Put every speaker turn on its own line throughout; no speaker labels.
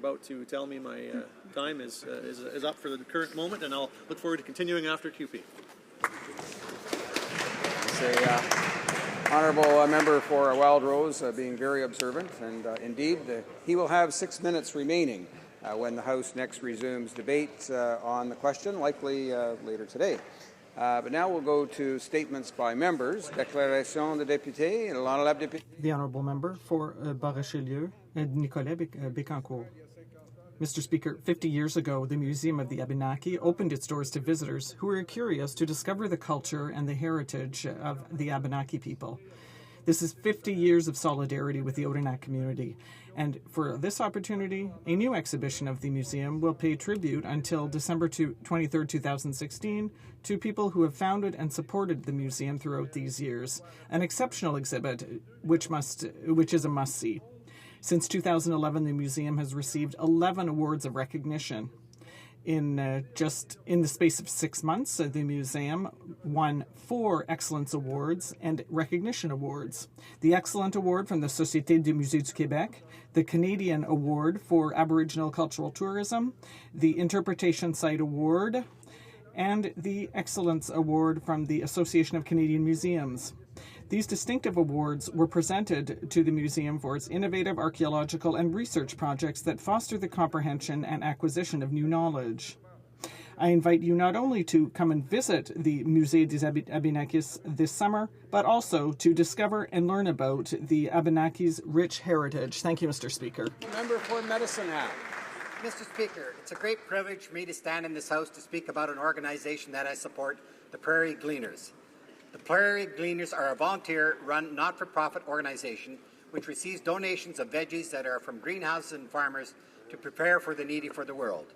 about to tell me my time is up for the current moment, and I'll look forward to continuing after QP.
Honourable member for Wild Rose being very observant, and indeed he will have 6 minutes remaining when the House next resumes debate on the question, likely later today. But now we'll go to statements by members. Déclaration de député, l'honorable député.
The honourable member for Bas-Richelieu, Nicolas Bécancourt. Mr. Speaker, 50 years ago, the Museum of the Abenaki opened its doors to visitors who were curious to discover the culture and the heritage of the Abenaki people. This is 50 years of solidarity with the Odanak community, and for this opportunity, a new exhibition of the museum will pay tribute until December 23, 2016, to people who have founded and supported the museum throughout these years, an exceptional exhibit which is a must-see. Since 2011, the museum has received 11 awards of recognition. In the space of 6 months, the museum won 4 Excellence Awards and Recognition Awards. The Excellent Award from the Société du Musée du Québec, the Canadian Award for Aboriginal Cultural Tourism, the Interpretation Site Award, and the Excellence Award from the Association of Canadian Museums. These distinctive awards were presented to the museum for its innovative archaeological and research projects that foster the comprehension and acquisition of new knowledge. I invite you not only to come and visit the Musée des Abenakis this summer, but also to discover and learn about the Abenakis' rich heritage. Thank you, Mr. Speaker.
Member for Medicine Hat.
Mr. Speaker, it's a great privilege for me to stand in this House to speak about an organization that I support, the Prairie Gleaners. The Prairie Gleaners are a volunteer-run, not-for-profit organization which receives donations of veggies that are from greenhouses and farmers to prepare for the needy for the world.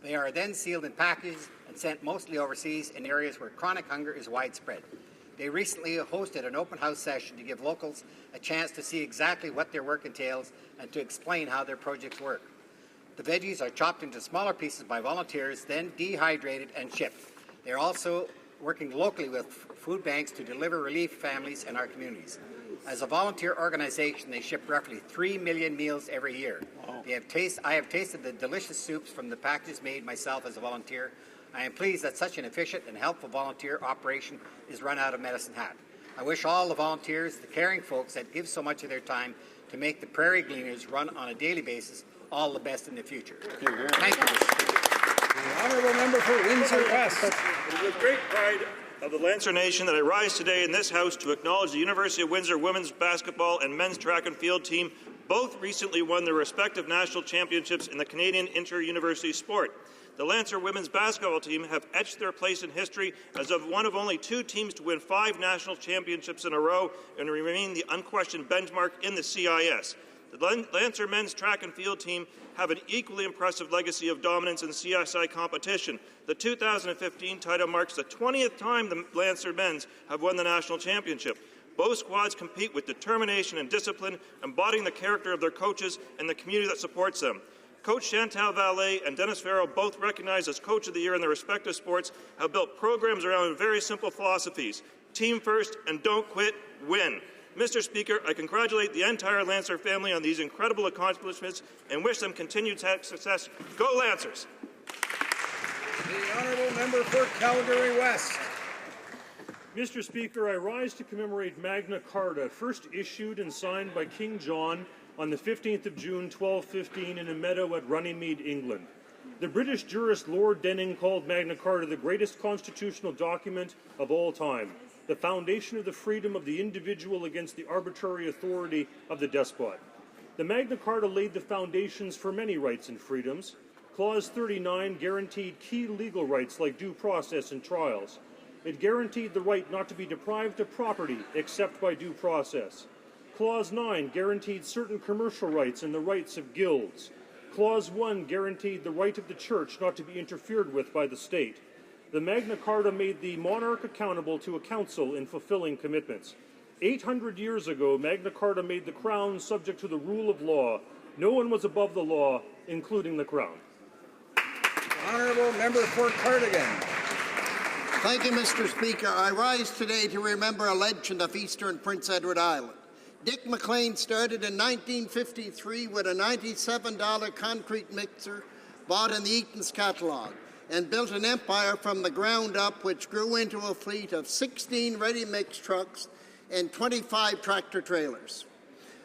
They are then sealed in packages and sent mostly overseas in areas where chronic hunger is widespread. They recently hosted an open house session to give locals a chance to see exactly what their work entails and to explain how their projects work. The veggies are chopped into smaller pieces by volunteers, then dehydrated and shipped. They are also working locally with food banks to deliver relief to families in our communities. As a volunteer organization, they ship roughly 3 million meals every year. Wow. I have tasted the delicious soups from the packages made myself as a volunteer. I am pleased that such an efficient and helpful volunteer operation is run out of Medicine Hat. I wish all the volunteers, the caring folks that give so much of their time to make the Prairie Gleaners run on a daily basis, all the best in the future. Thank you, Mr. Speaker.
The honourable member for Windsor West.
It is with great pride of the Lancer Nation that I rise today in this House to acknowledge the University of Windsor women's basketball and men's track and field team. Both recently won their respective national championships in the Canadian inter-university sport. The Lancer women's basketball team have etched their place in history as of one of only 2 teams to win 5 national championships in a row and remain the unquestioned benchmark in the CIS. The Lancer men's track and field team have an equally impressive legacy of dominance in CSI competition. The 2015 title marks the 20th time the Lancer men's have won the national championship. Both squads compete with determination and discipline, embodying the character of their coaches and the community that supports them. Coach Chantal Vallée and Dennis Farrell, both recognized as Coach of the Year in their respective sports, have built programs around very simple philosophies: team first and don't quit, win. Mr. Speaker, I congratulate the entire Lancer family on these incredible accomplishments and wish them continued success. Go Lancers!
The honourable member for Calgary West.
Mr. Speaker, I rise to commemorate Magna Carta, first issued and signed by King John on the 15th of June, 1215, in a meadow at Runnymede, England. The British jurist Lord Denning called Magna Carta the greatest constitutional document of all time, the foundation of the freedom of the individual against the arbitrary authority of the despot. The Magna Carta laid the foundations for many rights and freedoms. Clause 39 guaranteed key legal rights like due process and trials. It guaranteed the right not to be deprived of property except by due process. Clause 9 guaranteed certain commercial rights and the rights of guilds. Clause 1 guaranteed the right of the church not to be interfered with by the state. The Magna Carta made the monarch accountable to a council in fulfilling commitments. 800 years ago, Magna Carta made the crown subject to the rule of law. No one was above the law, including the crown.
Honourable member for Cardigan.
Thank you, Mr. Speaker. I rise today to remember a legend of eastern Prince Edward Island. Dick McLean started in 1953 with a $97 concrete mixer bought in the Eaton's catalogue and built an empire from the ground up, which grew into a fleet of 16 ready-mix trucks and 25 tractor trailers.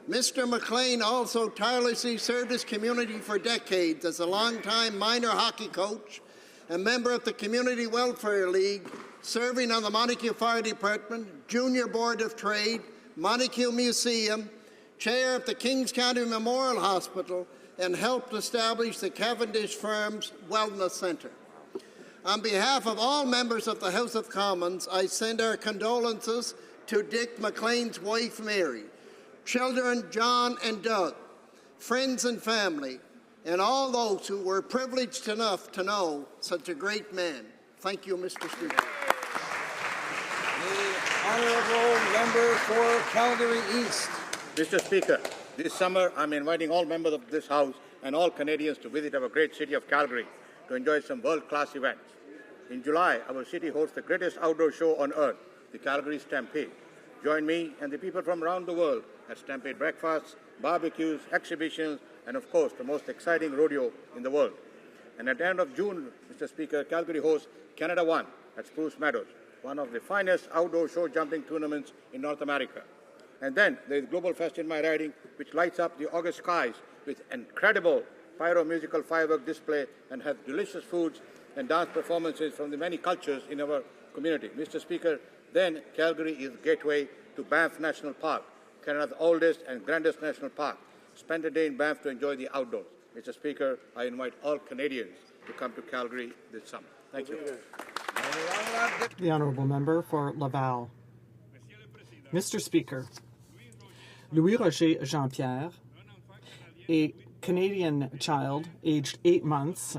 Mr. McLean also tirelessly served his community for decades as a longtime minor hockey coach, a member of the Community Welfare League, serving on the Montague Fire Department, Junior Board of Trade, Montague Museum, chair of the Kings County Memorial Hospital, and helped establish the Cavendish Farms Wellness Centre. On behalf of all members of the House of Commons, I send our condolences to Dick McLean's wife, Mary, children, John and Doug, friends and family, and all those who were privileged enough to know such a great man. Thank you, Mr. Speaker.
The honourable member for Calgary East.
Mr. Speaker, this summer I'm inviting all members of this House and all Canadians to visit our great city of Calgary to enjoy some world-class events. In July, our city hosts the greatest outdoor show on earth, the Calgary Stampede. Join me and the people from around the world at Stampede breakfasts, barbecues, exhibitions, and of course, the most exciting rodeo in the world. And at the end of June, Mr. Speaker, Calgary hosts Canada One at Spruce Meadows, one of the finest outdoor show jumping tournaments in North America. And then there is Global Fest in my riding, which lights up the August skies with incredible pyro-musical firework display and has delicious foods and dance performances from the many cultures in our community. Mr. Speaker, then Calgary is gateway to Banff National Park, Canada's oldest and grandest national park. Spend a day in Banff to enjoy the outdoors. Mr. Speaker, I invite all Canadians to come to Calgary this summer. Thank you.
The honourable member for Laval. Mr. Speaker, Louis-Roger Jean-Pierre, a Canadian child aged 8 months,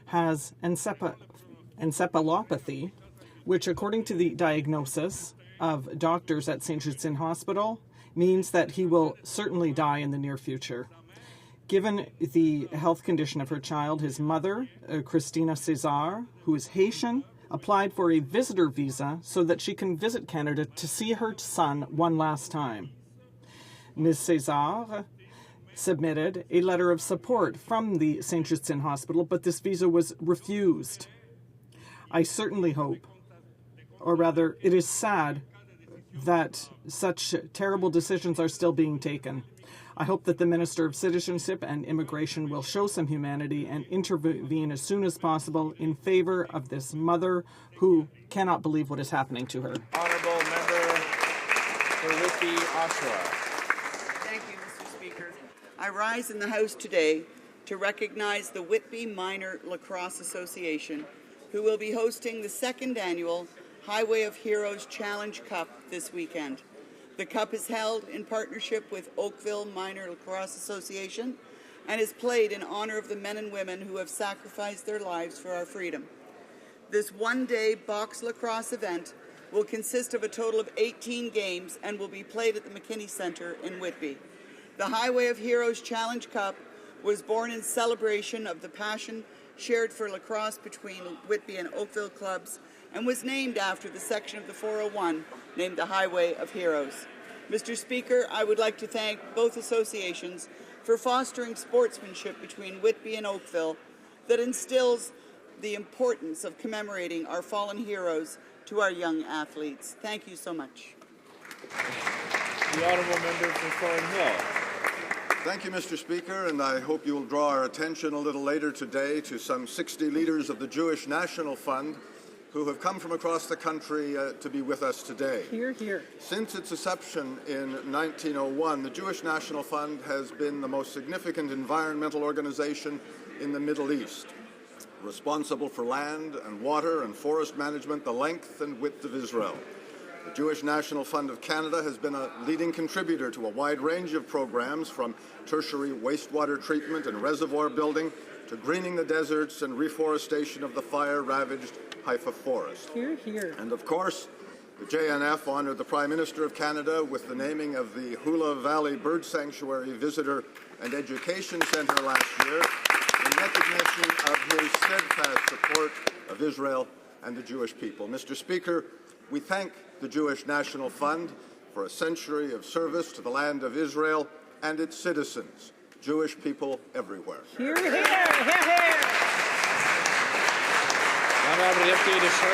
has encephalopathy, which, according to the diagnosis of doctors at St. Justine Hospital, means that he will certainly die in the near future. Given the health condition of her child, his mother, Christina César, who is Haitian, applied for a visitor visa so that she can visit Canada to see her son one last time. Ms. César submitted a letter of support from the St. Justine Hospital, but this visa was refused. I certainly hope, or rather, it is sad that such terrible decisions are still being taken. I hope that the Minister of Citizenship and Immigration will show some humanity and intervene as soon as possible in favor of this mother who cannot believe what is happening to her.
Honourable member for Whitby, Oshawa.
Thank you, Mr. Speaker. I rise in the House today to recognize the Whitby Minor Lacrosse Association, who will be hosting the second annual Highway of Heroes Challenge Cup this weekend. The Cup is held in partnership with Oakville Minor Lacrosse Association and is played in honor of the men and women who have sacrificed their lives for our freedom. This one-day box lacrosse event will consist of a total of 18 games and will be played at the McKinney Centre in Whitby. The Highway of Heroes Challenge Cup was born in celebration of the passion shared for lacrosse between Whitby and Oakville clubs and was named after the section of the 401 named the Highway of Heroes. Mr. Speaker, I would like to thank both associations for fostering sportsmanship between Whitby and Oakville that instills the importance of commemorating our fallen heroes to our young athletes. Thank you so much.
The honourable member for Thornhill.
Thank you, Mr. Speaker, and I hope you will draw our attention a little later today to some 60 leaders of the Jewish National Fund who have come from across the country to be with us today.
Hear, hear.
Since its inception in 1901, the Jewish National Fund has been the most significant environmental organization in the Middle East, responsible for land and water and forest management the length and width of Israel. The Jewish National Fund of Canada has been a leading contributor to a wide range of programs, from tertiary wastewater treatment and reservoir building to greening the deserts and reforestation of the fire-ravaged Haifa forest.
Hear, hear.
And of course, the JNF honored the Prime Minister of Canada with the naming of the Hula Valley Bird Sanctuary Visitor and Education Centre last year in recognition of his steadfast support of Israel and the Jewish people. Mr. Speaker, we thank the Jewish National Fund for a century of service to the land of Israel and its citizens, Jewish people everywhere.
Hear, hear, hear, hear.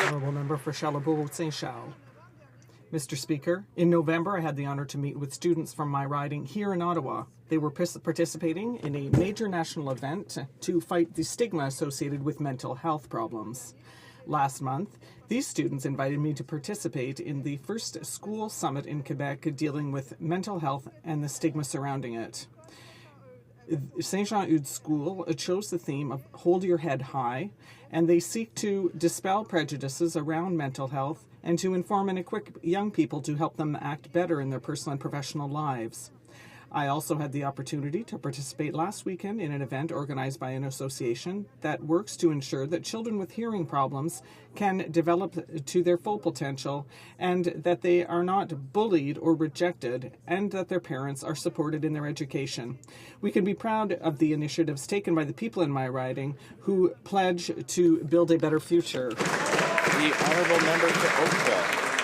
Honourable Member for Chalabourg-Saint Charles. Mr. Speaker, in November I had the honour to meet with students from my riding here in Ottawa. They were participating in a major national event to fight the stigma associated with mental health problems. Last month, these students invited me to participate in the first school summit in Quebec dealing with mental health and the stigma surrounding it. Saint Jean-Eudes School chose the theme of Hold Your Head High, and they seek to dispel prejudices around mental health and to inform and equip young people to help them act better in their personal and professional lives. I also had the opportunity to participate last weekend in an event organized by an association that works to ensure that children with hearing problems can develop to their full potential and that they are not bullied or rejected and that their parents are supported in their education. We can be proud of the initiatives taken by the people in my riding who pledge to build a better future.
The Honourable Member for Oakville.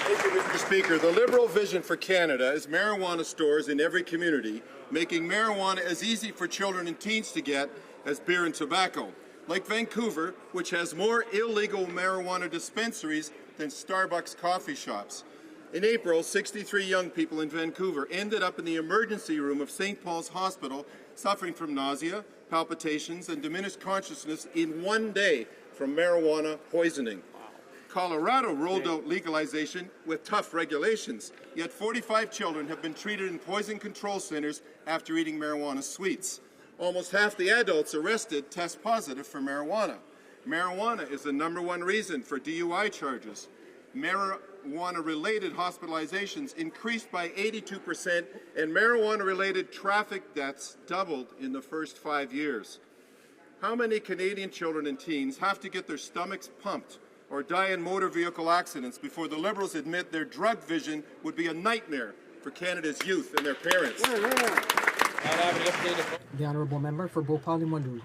Thank you, Mr. Speaker. The Liberal vision for Canada is marijuana stores in every community, making marijuana as easy for children and teens to get as beer and tobacco. Like Vancouver, which has more illegal marijuana dispensaries than Starbucks coffee shops. In April, 63 young people in Vancouver ended up in the emergency room of St. Paul's Hospital suffering from nausea, palpitations, and diminished consciousness in one day from marijuana poisoning. Colorado rolled out legalization with tough regulations, yet 45 children have been treated in poison control centers after eating marijuana sweets. Almost half the adults arrested test positive for marijuana. Marijuana is the #1 reason for DUI charges. Marijuana-related hospitalizations increased by 82%, and marijuana-related traffic deaths doubled in the first 5 years. How many Canadian children and teens have to get their stomachs pumped or die in motor vehicle accidents before the Liberals admit their drug vision would be a nightmare for Canada's youth and their parents?
The Honourable Member for Beauport-Limoilou.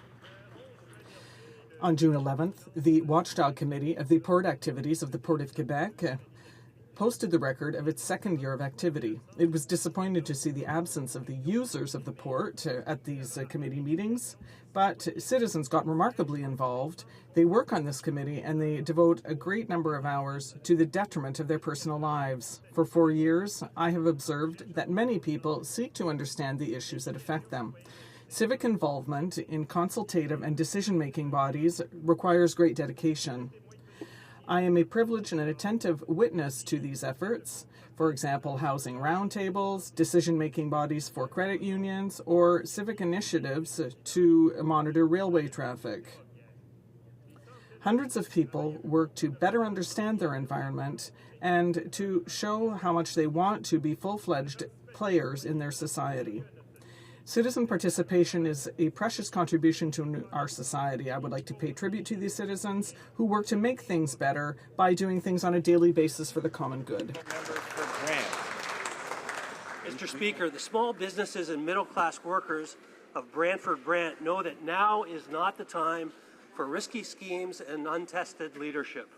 On June 11th, the Watchdog Committee of the Port Activities of the Port of Quebec posted the record of its second year of activity. It was disappointed to see the absence of the users of the port at these committee meetings, but citizens got remarkably involved. They work on this committee and they devote a great number of hours to the detriment of their personal lives. For 4 years, I have observed that many people seek to understand the issues that affect them. Civic involvement in consultative and decision-making bodies requires great dedication. I am a privileged and an attentive witness to these efforts, for example, housing roundtables, decision-making bodies for credit unions, or civic initiatives to monitor railway traffic. Hundreds of people work to better understand their environment and to show how much they want to be full-fledged players in their society. Citizen participation is a precious contribution to our society. I would like to pay tribute to these citizens who work to make things better by doing things on a daily basis for the common good.
Mr. Speaker, the small businesses and middle-class workers of Brantford-Brant know that now is not the time for risky schemes and untested leadership.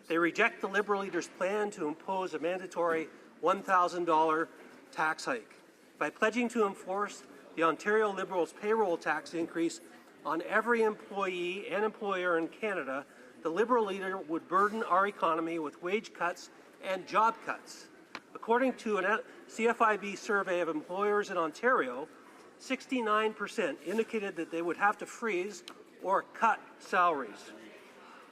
They reject the Liberal leader's plan to impose a mandatory $1,000 tax hike. By pledging to enforce the Ontario Liberals' payroll tax increase on every employee and employer in Canada, the Liberal leader would burden our economy with wage cuts and job cuts. According to a CFIB survey of employers in Ontario, 69% indicated that they would have to freeze or cut salaries.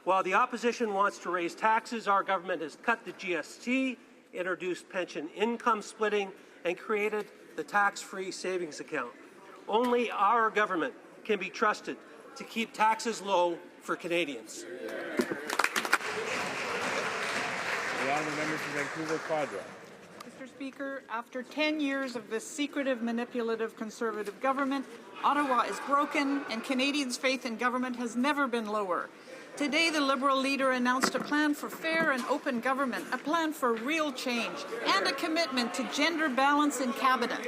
While the opposition wants to raise taxes, our government has cut the GST, introduced pension income splitting, and created the tax-free savings account. Only our government can be trusted to keep taxes low for Canadians.
The Honourable Member for Vancouver Quadra.
Mr. Speaker, after 10 years of this secretive, manipulative Conservative government, Ottawa is broken and Canadians' faith in government has never been lower. Today, the Liberal leader announced a plan for fair and open government, a plan for real change, and a commitment to gender balance in cabinet.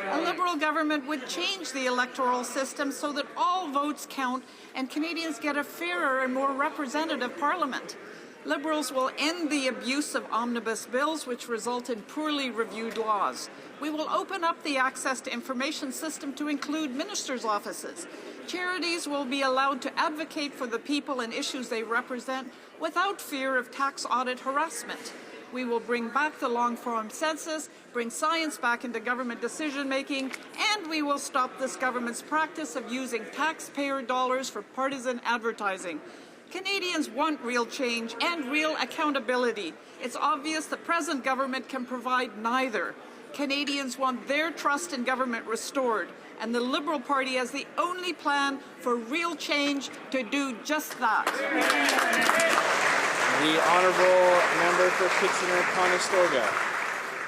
A Liberal government would change the electoral system so that all votes count and Canadians get a fairer and more representative parliament. Liberals will end the abuse of omnibus bills which result in poorly reviewed laws. We will open up the access to information system to include ministers' offices. Charities will be allowed to advocate for the people and issues they represent without fear of tax audit harassment. We will bring back the long-form census, bring science back into government decision-making, and we will stop this government's practice of using taxpayer dollars for partisan advertising. Canadians want real change and real accountability. It's obvious the present government can provide neither. Canadians want their trust in government restored, and the Liberal Party has the only plan for real change to do just that.
The Honourable Member for Kitchener-Conestoga.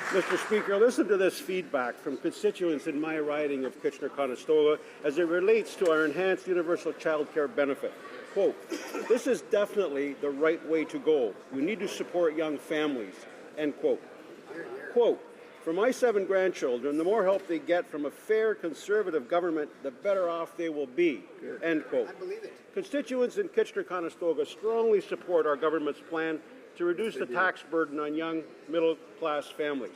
Mr. Speaker, listen to this feedback from constituents in my riding of Kitchener-Conestoga as it relates to our enhanced universal child care benefit. Quote, "This is definitely the right way to go. We need to support young families." End quote. Quote, "For my 7 grandchildren, the more help they get from a fair Conservative government, the better off they will be." End quote. I believe it. Constituents in Kitchener-Conestoga strongly support our government's plan to reduce the tax burden on young middle-class families.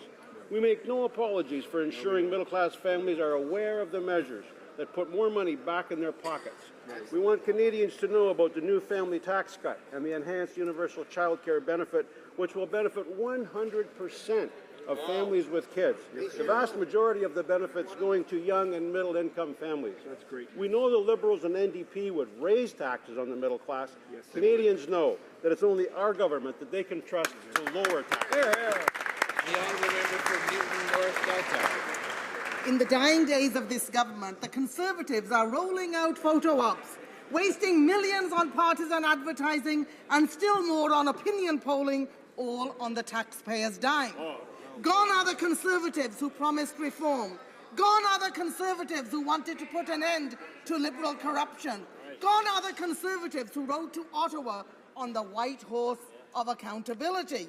We make no apologies for ensuring middle-class families are aware of the measures that put more money back in their pockets. We want Canadians to know about the new family tax cut and the enhanced universal child care benefit, which will benefit 100% of families with kids. The vast majority of the benefits going to young and middle-income families. That's great. We know the Liberals and NDP would raise taxes on the middle class. Yes, Canadians know that it's only our government that they can trust to lower taxes.
The Honourable Member for Newton North Delta.
In the dying days of this government, the Conservatives are rolling out photo ops, wasting millions on partisan advertising and still more on opinion polling, all on the taxpayers' dime. Gone are the Conservatives who promised reform. Gone are the Conservatives who wanted to put an end to Liberal corruption. Gone are the Conservatives who rode to Ottawa on the white horse of accountability.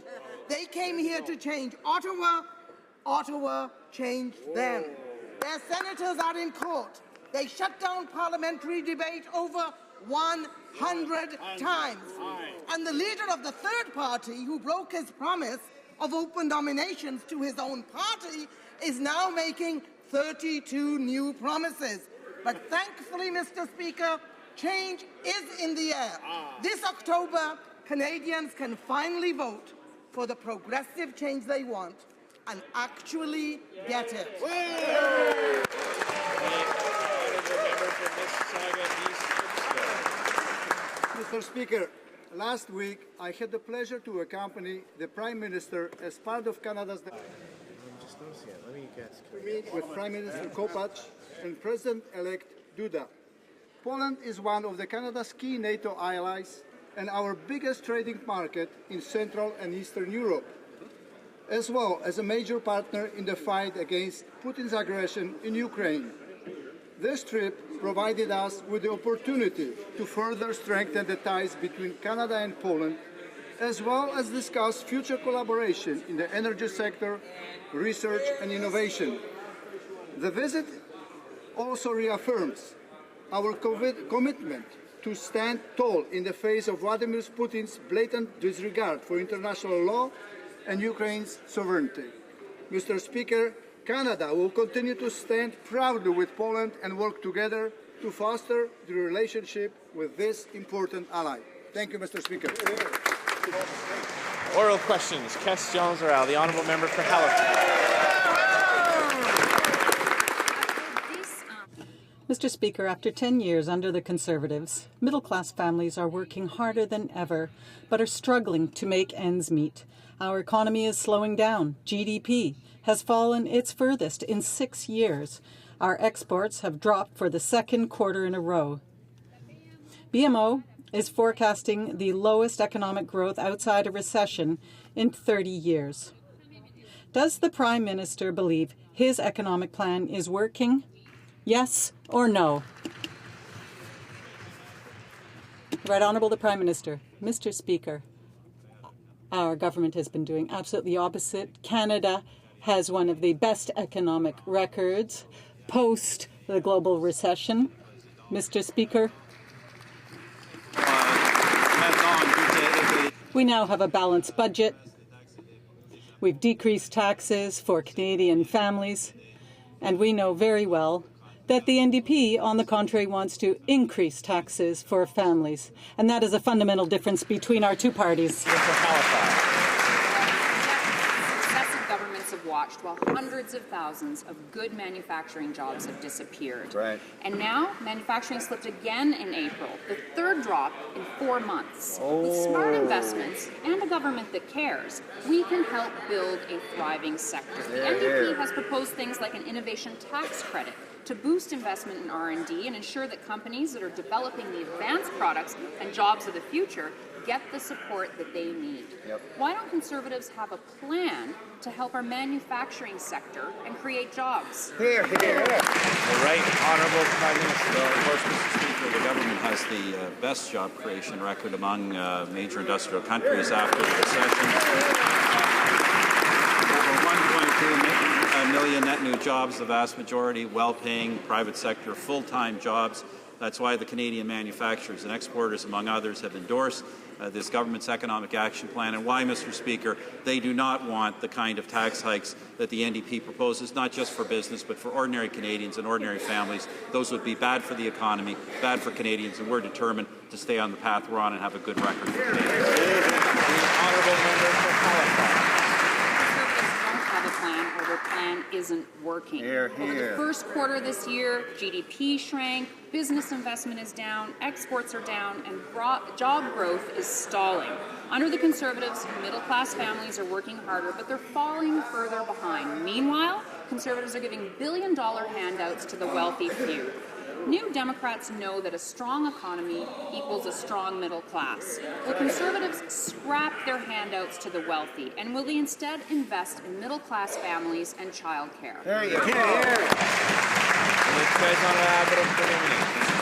They came here to change Ottawa. Ottawa changed them. Their senators are in court. They shut down parliamentary debate over 100 times. And the leader of the third party, who broke his promise of open nominations to his own party, is now making 32 new promises. But thankfully, Mr. Speaker, change is in the air. This October, Canadians can finally vote for the progressive change they want and actually get it.
Mr. Speaker, last week I had the pleasure to accompany the Prime Minister as part of Canada's to meet with Prime Minister Kopacz and President-elect Duda. Poland is one of Canada's key NATO allies and our biggest trading market in Central and Eastern Europe, as well as a major partner in the fight against Putin's aggression in Ukraine. This trip provided us with the opportunity to further strengthen the ties between Canada and Poland, as well as discuss future collaboration in the energy sector, research and innovation. The visit also reaffirms our commitment to stand tall in the face of Vladimir Putin's blatant disregard for international law and Ukraine's sovereignty. Mr. Speaker, Canada will continue to stand proudly with Poland and work together to foster the relationship with this important ally. Thank you, Mr. Speaker.
Oral questions. Questions-orales. The Honourable Member for Halifax.
Mr. Speaker, after 10 years under the Conservatives, middle-class families are working harder than ever, but are struggling to make ends meet. Our economy is slowing down. GDP has fallen its furthest in 6 years. Our exports have dropped for the second quarter in a row. BMO is forecasting the lowest economic growth outside a recession in 30 years. Does the Prime Minister believe his economic plan is working? Yes or no? Right Honourable the Prime Minister. Mr. Speaker, our government has been doing absolutely the opposite. Canada has one of the best economic records post the global recession. Mr. Speaker, We now have a balanced budget. We've decreased taxes for Canadian families, and we know very well that the NDP, on the contrary, wants to increase taxes for families. And that is a fundamental difference between our two parties.
Successive governments have watched while hundreds of thousands of good manufacturing jobs have disappeared.
Right.
And now, manufacturing slipped again in April, the third drop in 4 months. With smart investments and a government that cares, we can help build a thriving sector. The NDP has proposed things like an innovation tax credit to boost investment in R&D and ensure that companies that are developing the advanced products and jobs of the future get the support that they need. Why don't Conservatives have a plan to help our manufacturing sector and create jobs?
Here, here. The right honourable Prime Minister. Well, of course, Mr. Speaker, the government has the best job creation record among major industrial countries after the recession. Over 1.2 million net new jobs, the vast majority well-paying private sector full-time jobs. That's why the Canadian manufacturers and exporters, among others, have endorsed this government's economic action plan, and why, Mr. Speaker, they do not want the kind of tax hikes that the NDP proposes, not just for business, but for ordinary Canadians and ordinary families. Those would be bad for the economy, bad for Canadians, and we're determined to stay on the path we're on and have a good record for Canadians.
The honourable member for Halifax. Conservatives don't have a plan, or their plan isn't working. Over the first quarter this year, GDP shrank, business investment is down, exports are down, and job growth is stalling. Under the Conservatives, middle-class families are working harder, but they're falling further behind. Meanwhile, Conservatives are giving billion-dollar handouts to the wealthy few. New Democrats know that a strong economy equals a strong middle class. Will Conservatives scrap their handouts to the wealthy, and will they instead invest in middle-class families and childcare?
Mr.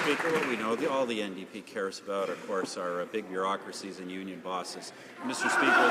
Speaker, what we know, all the NDP cares about, of course, are big bureaucracies and union bosses. Mr. Speaker,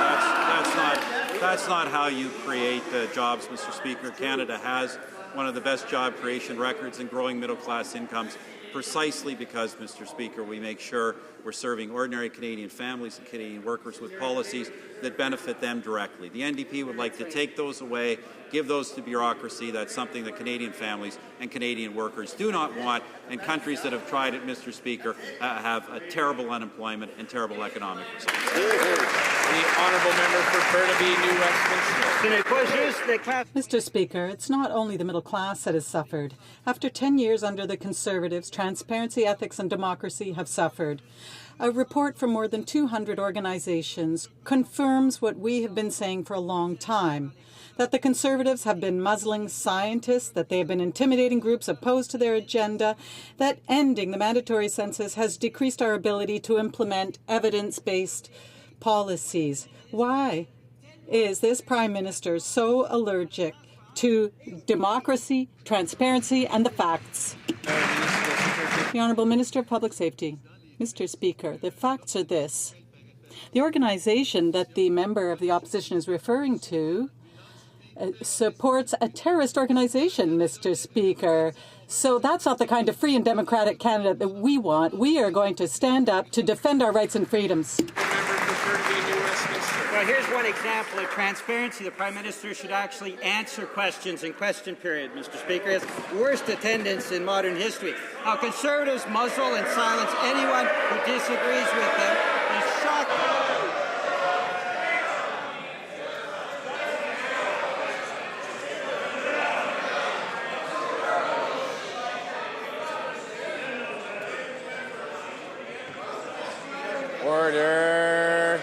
that's not how you create jobs, Mr. Speaker. Canada has one of the best job creation records and growing middle-class incomes, precisely because, Mr. Speaker, we make sure we're serving ordinary Canadian families and Canadian workers with policies that benefit them directly. The NDP would like to take those away, give those to bureaucracy. That's something that Canadian families and Canadian workers do not want, and countries that have tried it, Mr. Speaker, have a terrible unemployment and terrible economic results.
The honourable member for Burnaby, New Westminster.
Mr. Speaker, it's not only the middle class that has suffered. After 10 years under the Conservatives, transparency, ethics and democracy have suffered. A report from more than 200 organizations confirms what we have been saying for a long time, that the Conservatives have been muzzling scientists, that they have been intimidating groups opposed to their agenda, that ending the mandatory census has decreased our ability to implement evidence-based policies. Why is this Prime Minister so allergic to democracy, transparency, and the facts? The Honourable Minister of Public Safety. Mr. Speaker, the facts are this. The organization that the member of the opposition is referring to supports a terrorist organization, Mr. Speaker. So that's not the kind of free and democratic Canada that we want. We are going to stand up to defend our rights and freedoms.
Well, here's one example of transparency. The Prime Minister should actually answer questions in question period, Mr. Speaker. It's worst attendance in modern history. How Conservatives muzzle and silence anyone who disagrees with them is shocking.
Order.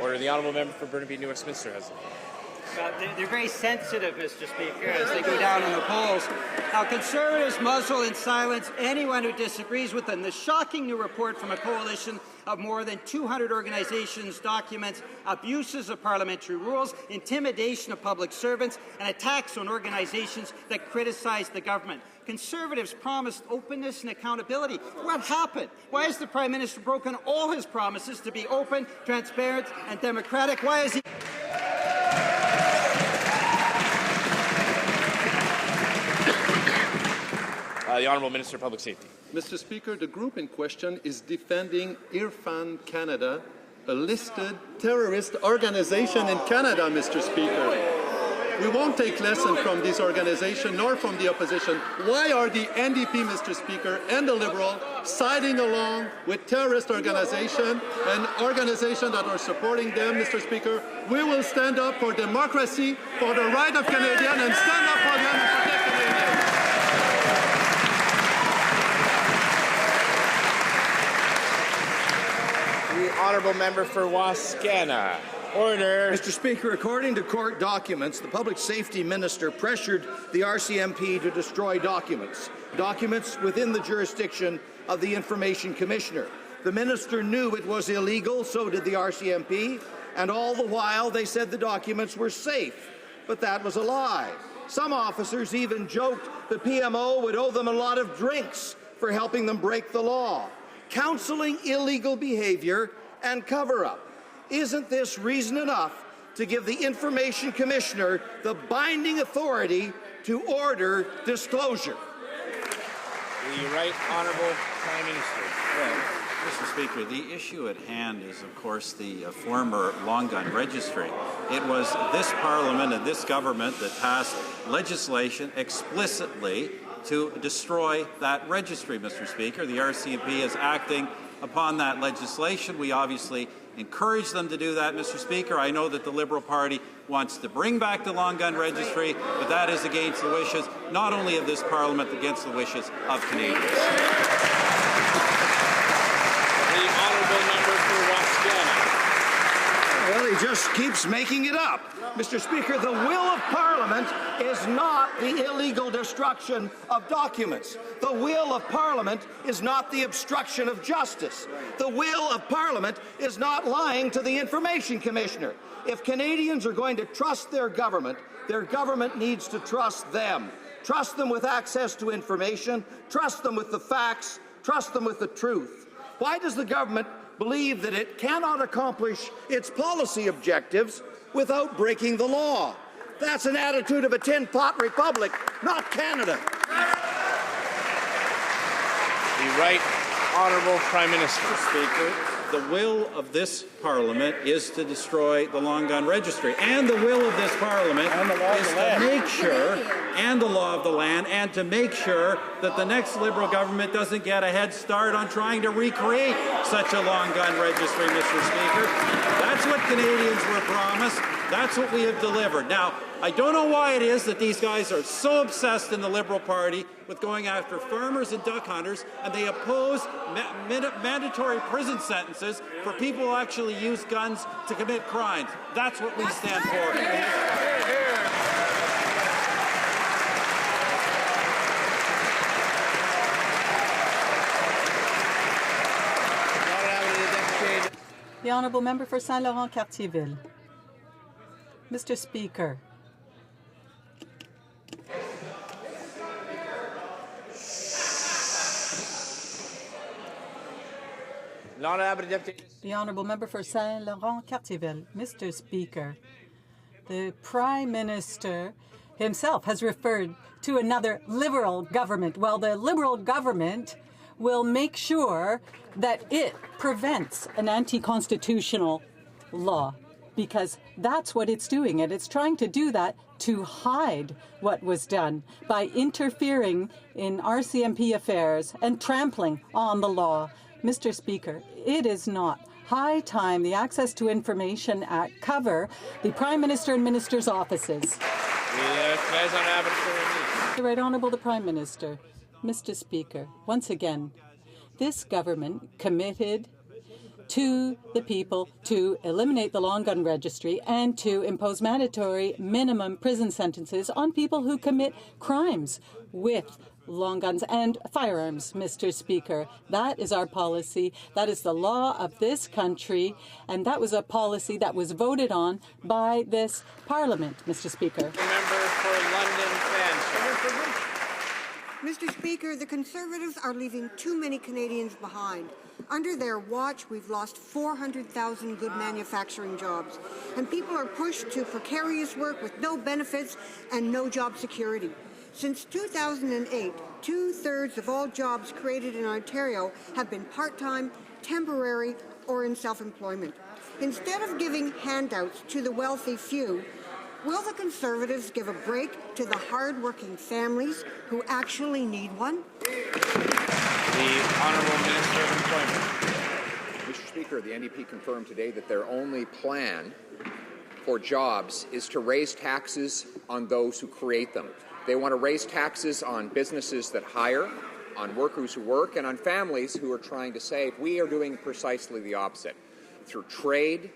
Order. The honourable member for Burnaby, New Westminster has it.
Well, they're very sensitive, Mr. Speaker, as they go down in the polls. Now, Conservatives muzzle and silence anyone who disagrees with them. The shocking new report from a coalition of more than 200 organizations documents abuses of parliamentary rules, intimidation of public servants, and attacks on organizations that criticize the government. Conservatives promised openness and accountability. What happened? Why has the Prime Minister broken all his promises to be open, transparent, and democratic? Why is he...
The Honourable Minister of Public Safety.
Mr. Speaker, the group in question is defending Irfan Canada a listed terrorist organization in Canada, Mr. Speaker. We won't take lessons from this organization nor from the opposition. Why are the NDP, Mr. Speaker, and the Liberal siding along with terrorist organizations and organizations that are supporting them, Mr. Speaker? We will stand up for democracy, for the right of Canadians, and stand up for them and protect Canadians.
The honourable member for Wascana. Order.
Mr. Speaker, according to court documents, the Public Safety Minister pressured the RCMP to destroy documents within the jurisdiction of the Information Commissioner. The Minister knew it was illegal, so did the RCMP, and all the while they said the documents were safe. But that was a lie. Some officers even joked the PMO would owe them a lot of drinks for helping them break the law. Counseling illegal behavior and cover-up. Isn't this reason enough to give the Information Commissioner the binding authority to order disclosure?
The Right Honourable Prime Minister.
Well, Mr. Speaker, the issue at hand is, of course, the former long gun registry. It was this Parliament and this government that passed legislation explicitly to destroy that registry, Mr. Speaker. The RCMP is acting upon that legislation. We obviously encourage them to do that, Mr. Speaker. I know that the Liberal Party wants to bring back the long gun registry, but that is against the wishes not only of this Parliament, but against the wishes of Canadians.
The honourable member for Wascana.
Well, he just keeps making it up. Mr. Speaker, the will of Parliament is not the illegal destruction of documents. The will of Parliament is not the obstruction of justice. The will of Parliament is not lying to the Information Commissioner. If Canadians are going to trust their government needs to trust them. Trust them with access to information, trust them with the facts, trust them with the truth. Why does the government believe that it cannot accomplish its policy objectives without breaking the law? That's an attitude of a tin-pot republic, not Canada.
The Right Honourable Prime Minister.
Speaker, the will of this Parliament is to destroy the long gun registry, and the will of this Parliament is to make sure, and the law of the land, and to make sure that the next Liberal government doesn't get a head start on trying to recreate such a long gun registry, Mr. Speaker. That's what Canadians were promised. That's what we have delivered. Now, I don't know why it is that these guys are so obsessed in the Liberal Party with going after farmers and duck hunters, and they oppose mandatory prison sentences for people who actually use guns to commit crimes. That's what we stand for.
The Honourable Member for Saint-Laurent-Cartierville. Mr. Speaker, the Honourable Member for Saint-Laurent-Cartierville. Mr. Speaker, the Prime Minister himself has referred to another Liberal government. Well, the Liberal government will make sure that it prevents an anti-constitutional law, because that's what it's doing, and it's trying to do that to hide what was done by interfering in RCMP affairs and trampling on the law. Mr. Speaker, it is not high time the Access to Information Act cover the Prime Minister and Ministers' offices. The Right Honourable the Prime Minister. Mr. Speaker, once again, this government committed to the people to eliminate the long gun registry and to impose mandatory minimum prison sentences on people who commit crimes with long guns and firearms, Mr. Speaker. That is our policy. That is the law of this country, and that was a policy that was voted on by this Parliament, Mr. Speaker.
The member for London Fanshawe.
Mr. Speaker, the Conservatives are leaving too many Canadians behind. Under their watch, we've lost 400,000 good manufacturing jobs, and people are pushed to precarious work with no benefits and no job security. Since 2008, 2/3 of all jobs created in Ontario have been part-time, temporary, or in self-employment. Instead of giving handouts to the wealthy few, will the Conservatives give a break to the hard-working families who actually need one?
The Honourable Minister of Employment.
Mr. Speaker, the NDP confirmed today that their only plan for jobs is to raise taxes on those who create them. They want to raise taxes on businesses that hire, on workers who work, and on families who are trying to save. We are doing precisely the opposite. Through trade,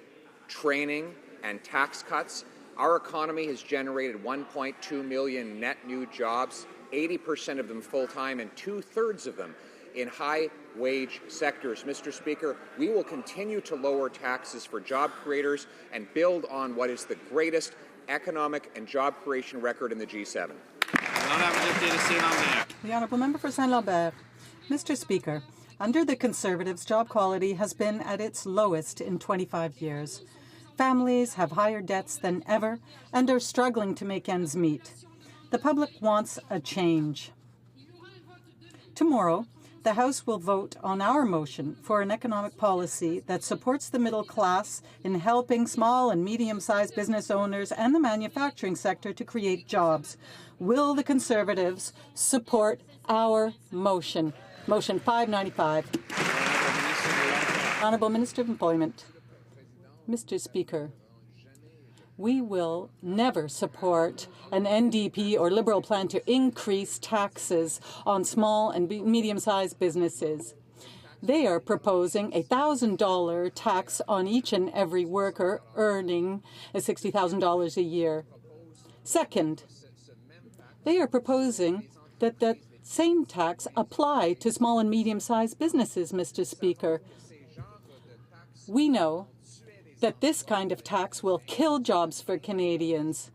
training, and tax cuts, our economy has generated 1.2 million net new jobs, 80% of them full-time and two-thirds of them in high-wage sectors. Mr. Speaker, we will continue to lower taxes for job creators and build on what is the greatest economic and job creation record in the G7.
The Honourable Member for Saint-Lambert. Mr. Speaker, under the Conservatives, job quality has been at its lowest in 25 years. Families have higher debts than ever and are struggling to make ends meet. The public wants a change. Tomorrow, the House will vote on our motion for an economic policy that supports the middle class in helping small and medium-sized business owners and the manufacturing sector to create jobs. Will the Conservatives support our motion? Motion 595. Honourable Minister of Employment. Mr. Speaker, we will never support an NDP or Liberal plan to increase taxes on small and medium-sized businesses. They are proposing a $1,000 tax on each and every worker earning $60,000 a year. Second, they are proposing that that same tax apply to small and medium-sized businesses, Mr. Speaker. We know that this kind of tax will kill jobs for Canadians,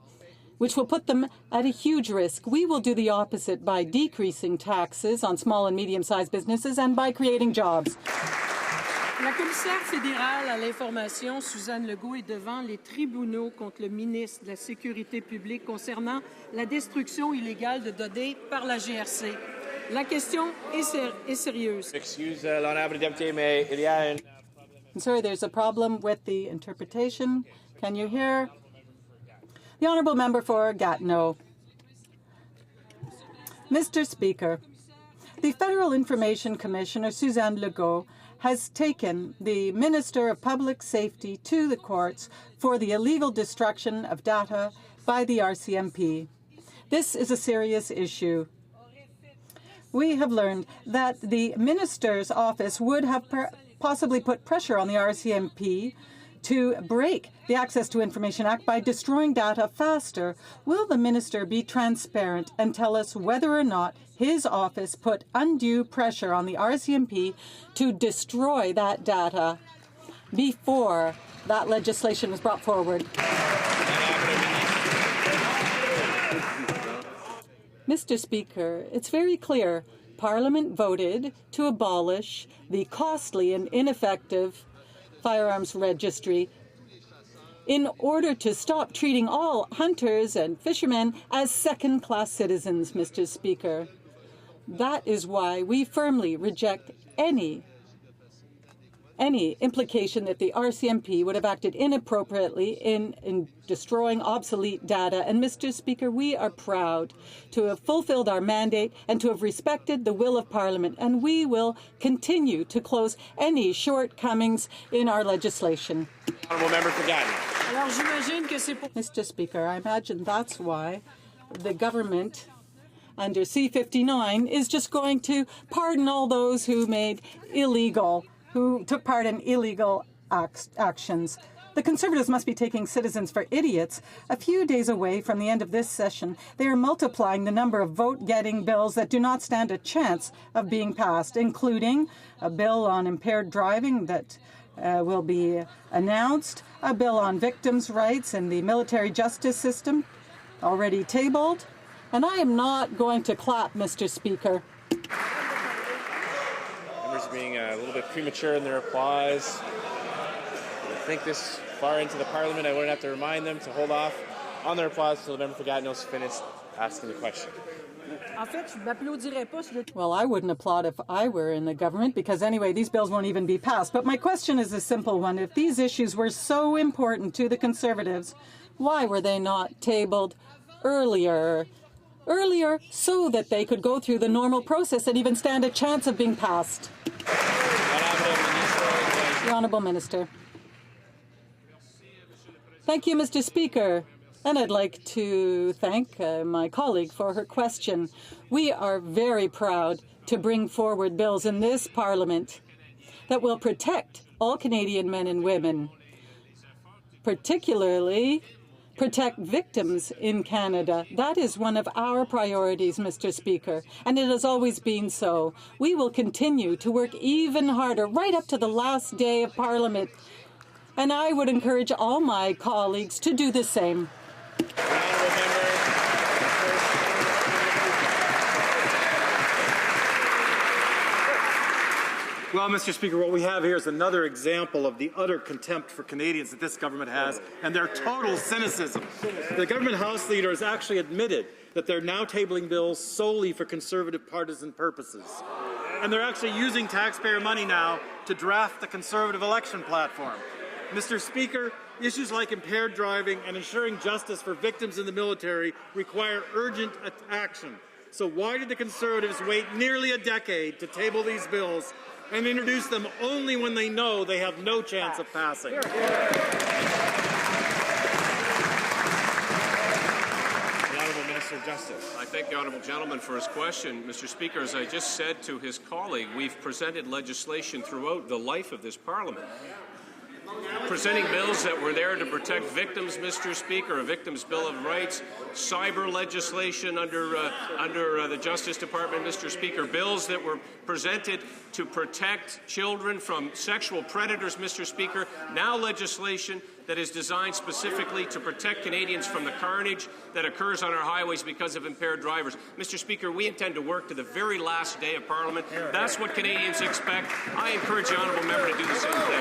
which will put them at a huge risk. We will do the opposite by decreasing taxes on small and medium-sized businesses and by creating jobs.
La commissaire fédérale à l'information, Suzanne Legault, est devant les tribunaux contre le ministre de la Sécurité publique concernant la destruction illégale de données par la GRC. La question est sérieuse.
Excuse l'honorable député, mais il y a
I'm sorry, there's a problem with the interpretation. Can you hear? The Honourable Member for Gatineau. Mr. Speaker, the Federal Information Commissioner, Suzanne Legault, has taken the Minister of Public Safety to the courts for the illegal destruction of data by the RCMP. This is a serious issue. We have learned that the Minister's office would have possibly put pressure on the RCMP to break the Access to Information Act by destroying data faster. Will the minister be transparent and tell us whether or not his office put undue pressure on the RCMP to destroy that data before that legislation was brought forward? Mr. Speaker, it's very clear. Parliament voted to abolish the costly and ineffective firearms registry in order to stop treating all hunters and fishermen as second-class citizens, Mr. Speaker. That is why we firmly reject any implication that the RCMP would have acted inappropriately in destroying obsolete data. And, Mr. Speaker, we are proud to have fulfilled our mandate and to have respected the will of Parliament, and we will continue to close any shortcomings in our legislation.
Honourable Member for Gatineau.
Mr. Speaker, I imagine that's why the government under C-59 is just going to pardon all those who took part in illegal actions. The Conservatives must be taking citizens for idiots. A few days away from the end of this session, they are multiplying the number of vote-getting bills that do not stand a chance of being passed, including a bill on impaired driving that will be announced, a bill on victims' rights in the military justice system, already tabled. And I am not going to clap, Mr. Speaker.
Members being a little bit premature in their applause. I think this far into the Parliament, I wouldn't have to remind them to hold off on their applause until the member for Gatineau is finished asking the question.
Well, I wouldn't applaud if I were in the government because anyway, these bills won't even be passed. But my question is a simple one. If these issues were so important to the Conservatives, why were they not tabled earlier so that they could go through the normal process and even stand a chance of being passed? The Honourable Minister. Thank you, Mr. Speaker. And I'd like to thank my colleague for her question. We are very proud to bring forward bills in this Parliament that will protect all Canadian men and women, particularly protect victims in Canada. That is one of our priorities, Mr. Speaker, and it has always been so. We will continue to work even harder right up to the last day of Parliament, and I would encourage all my colleagues to do the same.
Well, Mr. Speaker, what we have here is another example of the utter contempt for Canadians that this government has and their total cynicism. The government House Leader has actually admitted that they're now tabling bills solely for Conservative partisan purposes. And they're actually using taxpayer money now to draft the Conservative election platform. Mr. Speaker, issues like impaired driving and ensuring justice for victims in the military require urgent action. So why did the Conservatives wait nearly a decade to table these bills and introduce them only when they know they have no chance of passing?
The Honourable Minister of Justice.
I thank the honourable gentleman for his question. Mr. Speaker, as I just said to his colleague, we've presented legislation throughout the life of this Parliament. Presenting bills that were there to protect victims, Mr. Speaker, a Victims' Bill of Rights, cyber legislation under the Justice Department, Mr. Speaker, bills that were presented to protect children from sexual predators, Mr. Speaker, now legislation that is designed specifically to protect Canadians from the carnage that occurs on our highways because of impaired drivers. Mr. Speaker, we intend to work to the very last day of Parliament. That's what Canadians expect. I encourage the honourable member to do the same thing.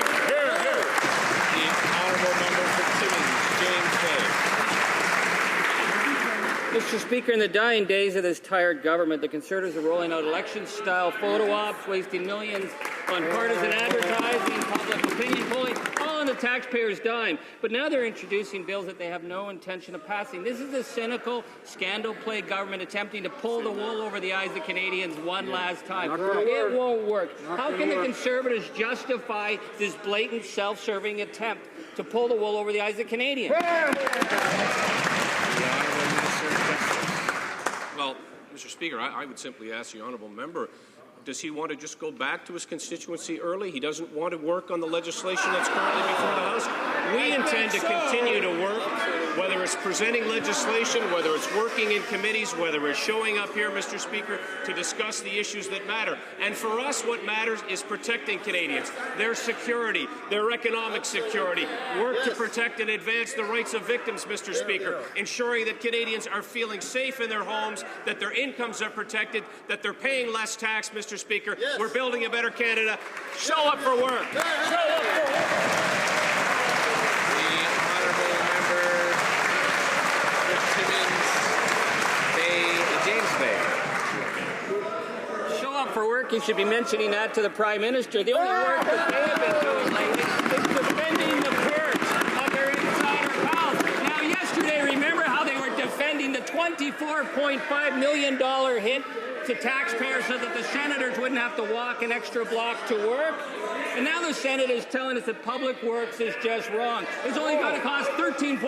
The honourable member for Timmins, James Bay.
Mr. Speaker, in the dying days of this tired government, the Conservatives are rolling out election-style photo ops, wasting millions on partisan advertising, public opinion polling, all on the taxpayers' dime. But now they're introducing bills that they have no intention of passing. This is a cynical, scandal-plagued government attempting to pull the wool over the eyes of Canadians one last time. It won't work. How can the Conservatives justify this blatant, self-serving attempt to pull the wool over the eyes of Canadians?
Well, Mr. Speaker, I would simply ask the honourable member, does he want to just go back to his constituency early? He doesn't want to work on the legislation that's currently before the House? We intend to continue to work, whether it's presenting legislation, whether it's working in committees, whether it's showing up here, Mr. Speaker, to discuss the issues that matter. And for us, what matters is protecting Canadians, their security, their economic security, work to protect and advance the rights of victims, Mr. Speaker, ensuring that Canadians are feeling safe in their homes, that their incomes are protected, that they're paying less tax, Mr. Speaker. We're building a better Canada. Show up for work. Show up for work.
The honourable member for Timmins, James Bay.
Show up for work. You should be mentioning that to the Prime Minister. The only work that they have been doing lately is defending the perks of their insider pals. Now, yesterday, remember how they were defending the $24.5 million hit to taxpayers so that the senators wouldn't have to walk an extra block to work? And now the Senate is telling us that public works is just wrong. It's only going to cost $13.5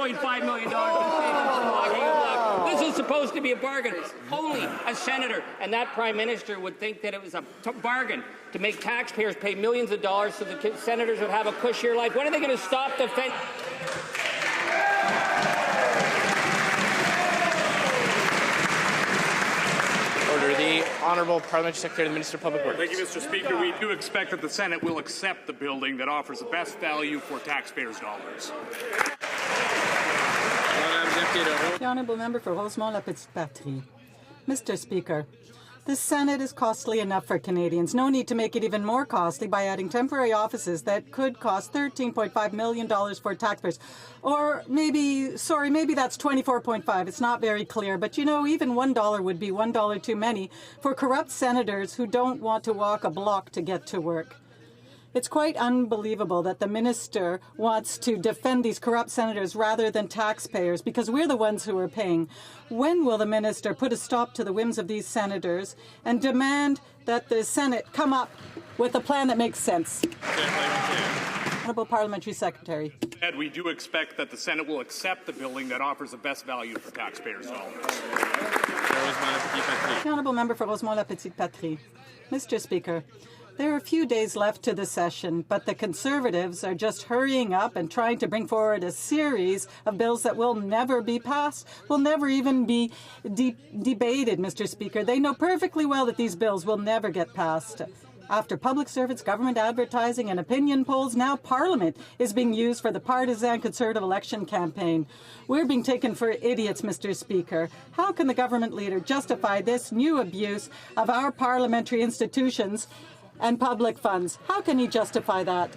million to save them from walking a block. This is supposed to be a bargain. Only a senator and that Prime Minister would think that it was a bargain to make taxpayers pay millions of dollars so the senators would have a cushier life. When are they going to stop defending?
The Honourable Parliamentary Secretary and the Minister of Public Works.
Thank you, Mr. Speaker. We do expect that the Senate will accept the building that offers the best value for taxpayers' dollars.
The Honourable Member for Rosemont-La Petite Patrie. Mr. Speaker, The Senate is costly enough for Canadians. No need to make it even more costly by adding temporary offices that could cost $13.5 million for taxpayers. Or maybe that's 24.5. It's not very clear. But you know, even $1 would be $1 too many for corrupt senators who don't want to walk a block to get to work. It's quite unbelievable that the minister wants to defend these corrupt senators rather than taxpayers, because we're the ones who are paying. When will the minister put a stop to the whims of these senators and demand that the Senate come up with a plan that makes sense? Honourable Parliamentary Secretary.
And we do expect that the Senate will accept the building that offers the best value for taxpayers' dollars.
The Honourable Member for Rosemont-la-Petite-Patrie. Mr. Speaker, there are a few days left to the session, but the Conservatives are just hurrying up and trying to bring forward a series of bills that will never be passed, will never even be debated, Mr. Speaker. They know perfectly well that these bills will never get passed. After public servants, government advertising, and opinion polls, now Parliament is being used for the partisan Conservative election campaign. We're being taken for idiots, Mr. Speaker. How can the government leader justify this new abuse of our parliamentary institutions and public funds? How can he justify that?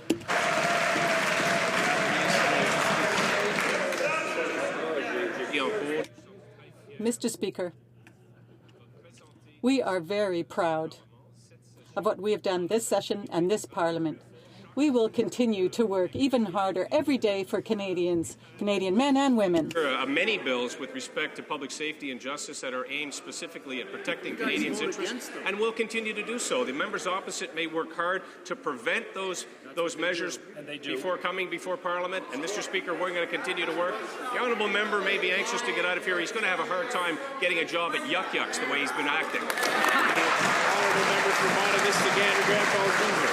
Mr. Speaker, we are very proud of what we have done this session and this Parliament. We will continue to work even harder every day for Canadians, Canadian men and women.
There are many bills with respect to public safety and justice that are aimed specifically at protecting Canadians' interests, and will continue to do so. The members opposite may work hard to prevent those measures before coming before Parliament. And, Mr. Speaker, we're going to continue to work. The honourable member may be anxious to get out of here. He's going to have a hard time getting a job at Yuck Yucks the way he's been acting.
Honourable member for Montavista, Gander, Grand Falls, Windsor.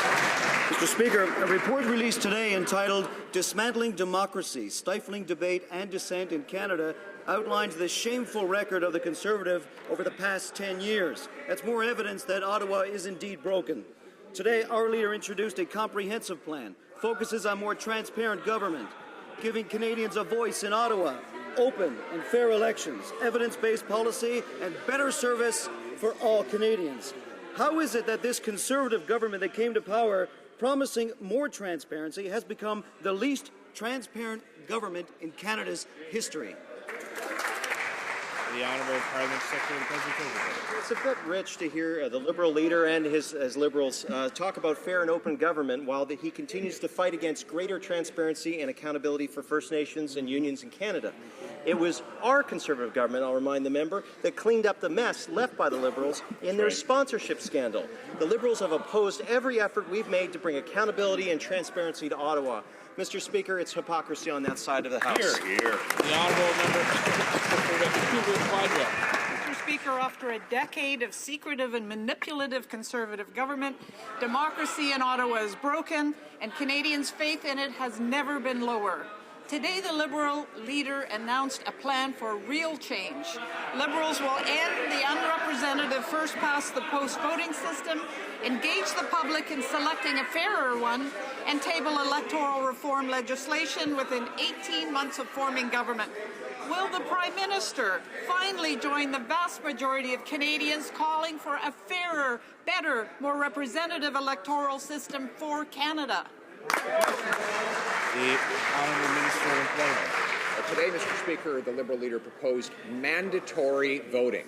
Mr. Speaker, a report released today entitled Dismantling Democracy, Stifling Debate and Dissent in Canada outlines the shameful record of the Conservative over the past 10 years. That's more evidence that Ottawa is indeed broken. Today, our leader introduced a comprehensive plan, focuses on more transparent government, giving Canadians a voice in Ottawa, open and fair elections, evidence-based policy, and better service for all Canadians. How is it that this Conservative government that came to power promising more transparency has become the least transparent government in Canada's history?
The Honourable Parliament Secretary of the President.
It's a bit rich to hear the Liberal leader and his Liberals talk about fair and open government while he continues to fight against greater transparency and accountability for First Nations and unions in Canada. It was our Conservative government, I'll remind the member, that cleaned up the mess left by the Liberals in their sponsorship scandal. The Liberals have opposed every effort we've made to bring accountability and transparency to Ottawa. Mr. Speaker, it's hypocrisy on that side of the House.
Here, here. The Honourable Member
Mr. Speaker, after a decade of secretive and manipulative Conservative government, democracy in Ottawa is broken, and Canadians' faith in it has never been lower. Today, the Liberal leader announced a plan for real change. Liberals will end the unrepresentative first-past-the-post voting system, engage the public in selecting a fairer one, and table electoral reform legislation within 18 months of forming government. Will the Prime Minister finally join the vast majority of Canadians calling for a fairer, better, more representative electoral system for Canada?
The Honourable Minister of Employment.
Today, Mr. Speaker, the Liberal leader proposed mandatory voting.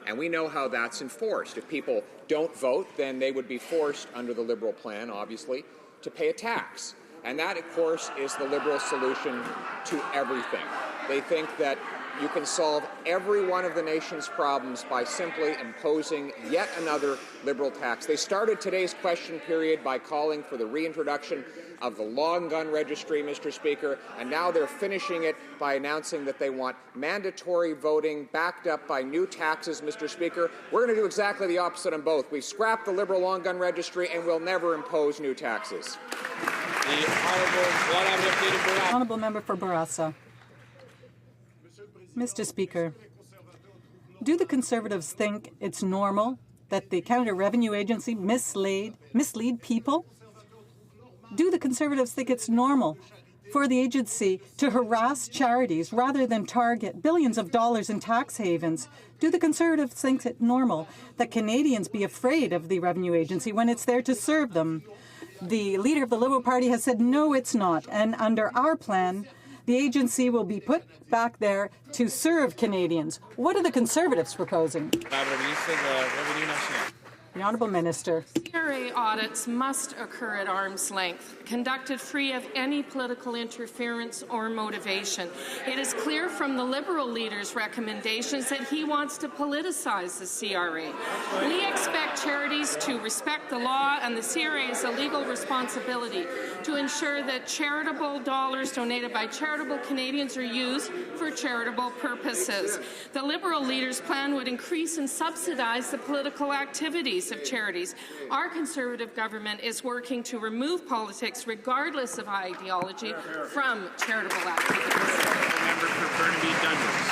And we know how that's enforced. If people don't vote, then they would be forced, under the Liberal plan, obviously, to pay a tax. And that, of course, is the Liberal solution to everything. They think that you can solve every one of the nation's problems by simply imposing yet another Liberal tax. They started today's question period by calling for the reintroduction of the long gun registry, Mr. Speaker, and now they're finishing it by announcing that they want mandatory voting backed up by new taxes, Mr. Speaker. We're going to do exactly the opposite on both. We've scrapped the Liberal long gun registry and we'll never impose new taxes.
The
Honourable Member for Bourassa. Mr. Speaker, do the Conservatives think it's normal that the Canada Revenue Agency mislead people? Do the Conservatives think it's normal for the agency to harass charities rather than target billions of dollars in tax havens? Do the Conservatives think it normal that Canadians be afraid of the Revenue Agency when it's there to serve them? The leader of the Liberal Party has said, no, it's not. And under our plan, the agency will be put back there to serve Canadians. What are the Conservatives proposing? The Honourable Minister.
CRA audits must occur at arm's length, conducted free of any political interference or motivation. It is clear from the Liberal leader's recommendations that he wants to politicize the CRA. We expect charities to respect the law, and the CRA has a legal responsibility to ensure that charitable dollars donated by charitable Canadians are used for charitable purposes. The Liberal leader's plan would increase and subsidize the political activities of charities. Our Conservative government is working to remove politics, regardless of ideology, from charitable activities.
Member for Burnaby Dundas.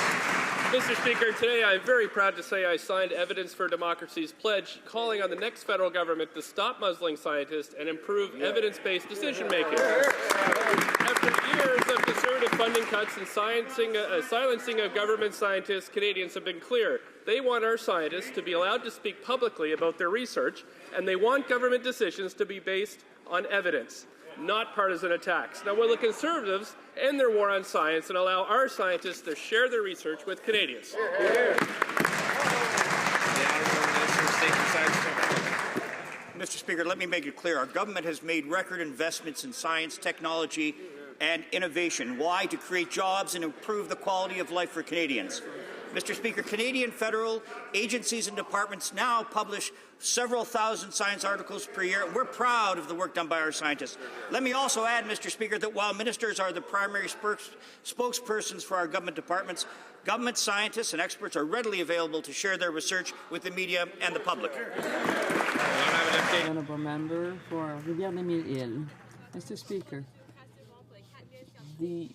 Mr. Speaker, today I am very proud to say I signed Evidence for Democracy's pledge calling on the next federal government to stop muzzling scientists and improve evidence-based decision-making. After years of Conservative funding cuts and silencing of government scientists, Canadians have been clear. They want our scientists to be allowed to speak publicly about their research, and they want government decisions to be based on evidence, not partisan attacks. Now, will the Conservatives end their war on science and allow our scientists to share their research with Canadians?
Mr. Speaker, let me make it clear. Our government has made record investments in science, technology, and innovation. Why? To create jobs and improve the quality of life for Canadians. Mr. Speaker, Canadian federal agencies and departments now publish several thousand science articles per year. We're proud of the work done by our scientists. Let me also add, Mr. Speaker, that while ministers are the primary spokespersons for our government departments, government scientists and experts are readily available to share their research with the media and the public.
Honourable member for Rivière-des-Mille-Îles. Mr. Speaker, the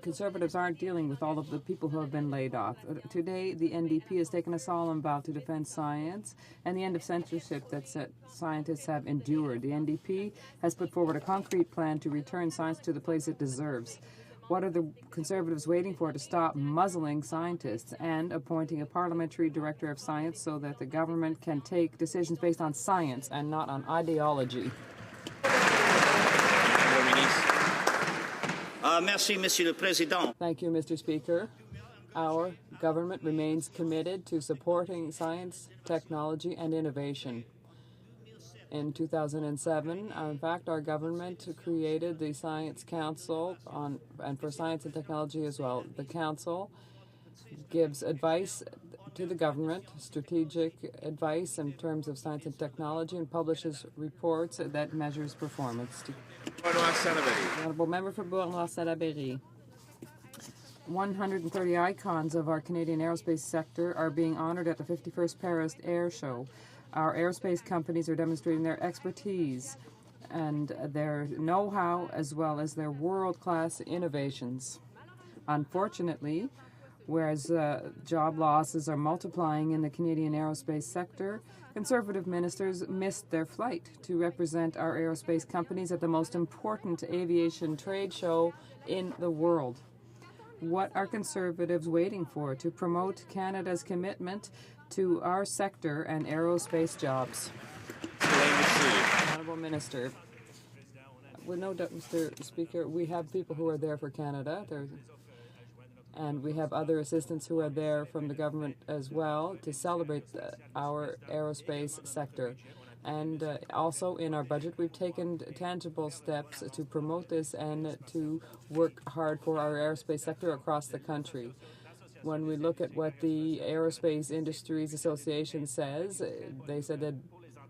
Conservatives aren't dealing with all of the people who have been laid off. Today, the NDP has taken a solemn vow to defend science and the end of censorship that scientists have endured. The NDP has put forward a concrete plan to return science to the place it deserves. What are the Conservatives waiting for to stop muzzling scientists and appointing a parliamentary director of science so that the government can take decisions based on science and not on ideology?
Merci, Monsieur le Président.
Thank you, Mr. Speaker. Our government remains committed to supporting science, technology, and innovation. In 2007, in fact, our government created the Science Council and for science and technology as well. The council gives advice to the government, strategic advice in terms of science and technology, and publishes reports that measures performance. The Honourable Member for Bourg-Salaberry. 130 icons of our Canadian aerospace sector are being honoured at the 51st Paris Air Show. Our aerospace companies are demonstrating their expertise and their know-how as well as their world-class innovations. Unfortunately, whereas job losses are multiplying in the Canadian aerospace sector, Conservative ministers missed their flight to represent our aerospace companies at the most important aviation trade show in the world. What are Conservatives waiting for to promote Canada's commitment to our sector and aerospace jobs? Honourable Minister, with no doubt, Mr. Speaker, we have people who are there for Canada. And we have other assistants who are there from the government as well to celebrate our aerospace sector. And also in our budget, we've taken tangible steps to promote this and to work hard for our aerospace sector across the country. When we look at what the Aerospace Industries Association says, they said that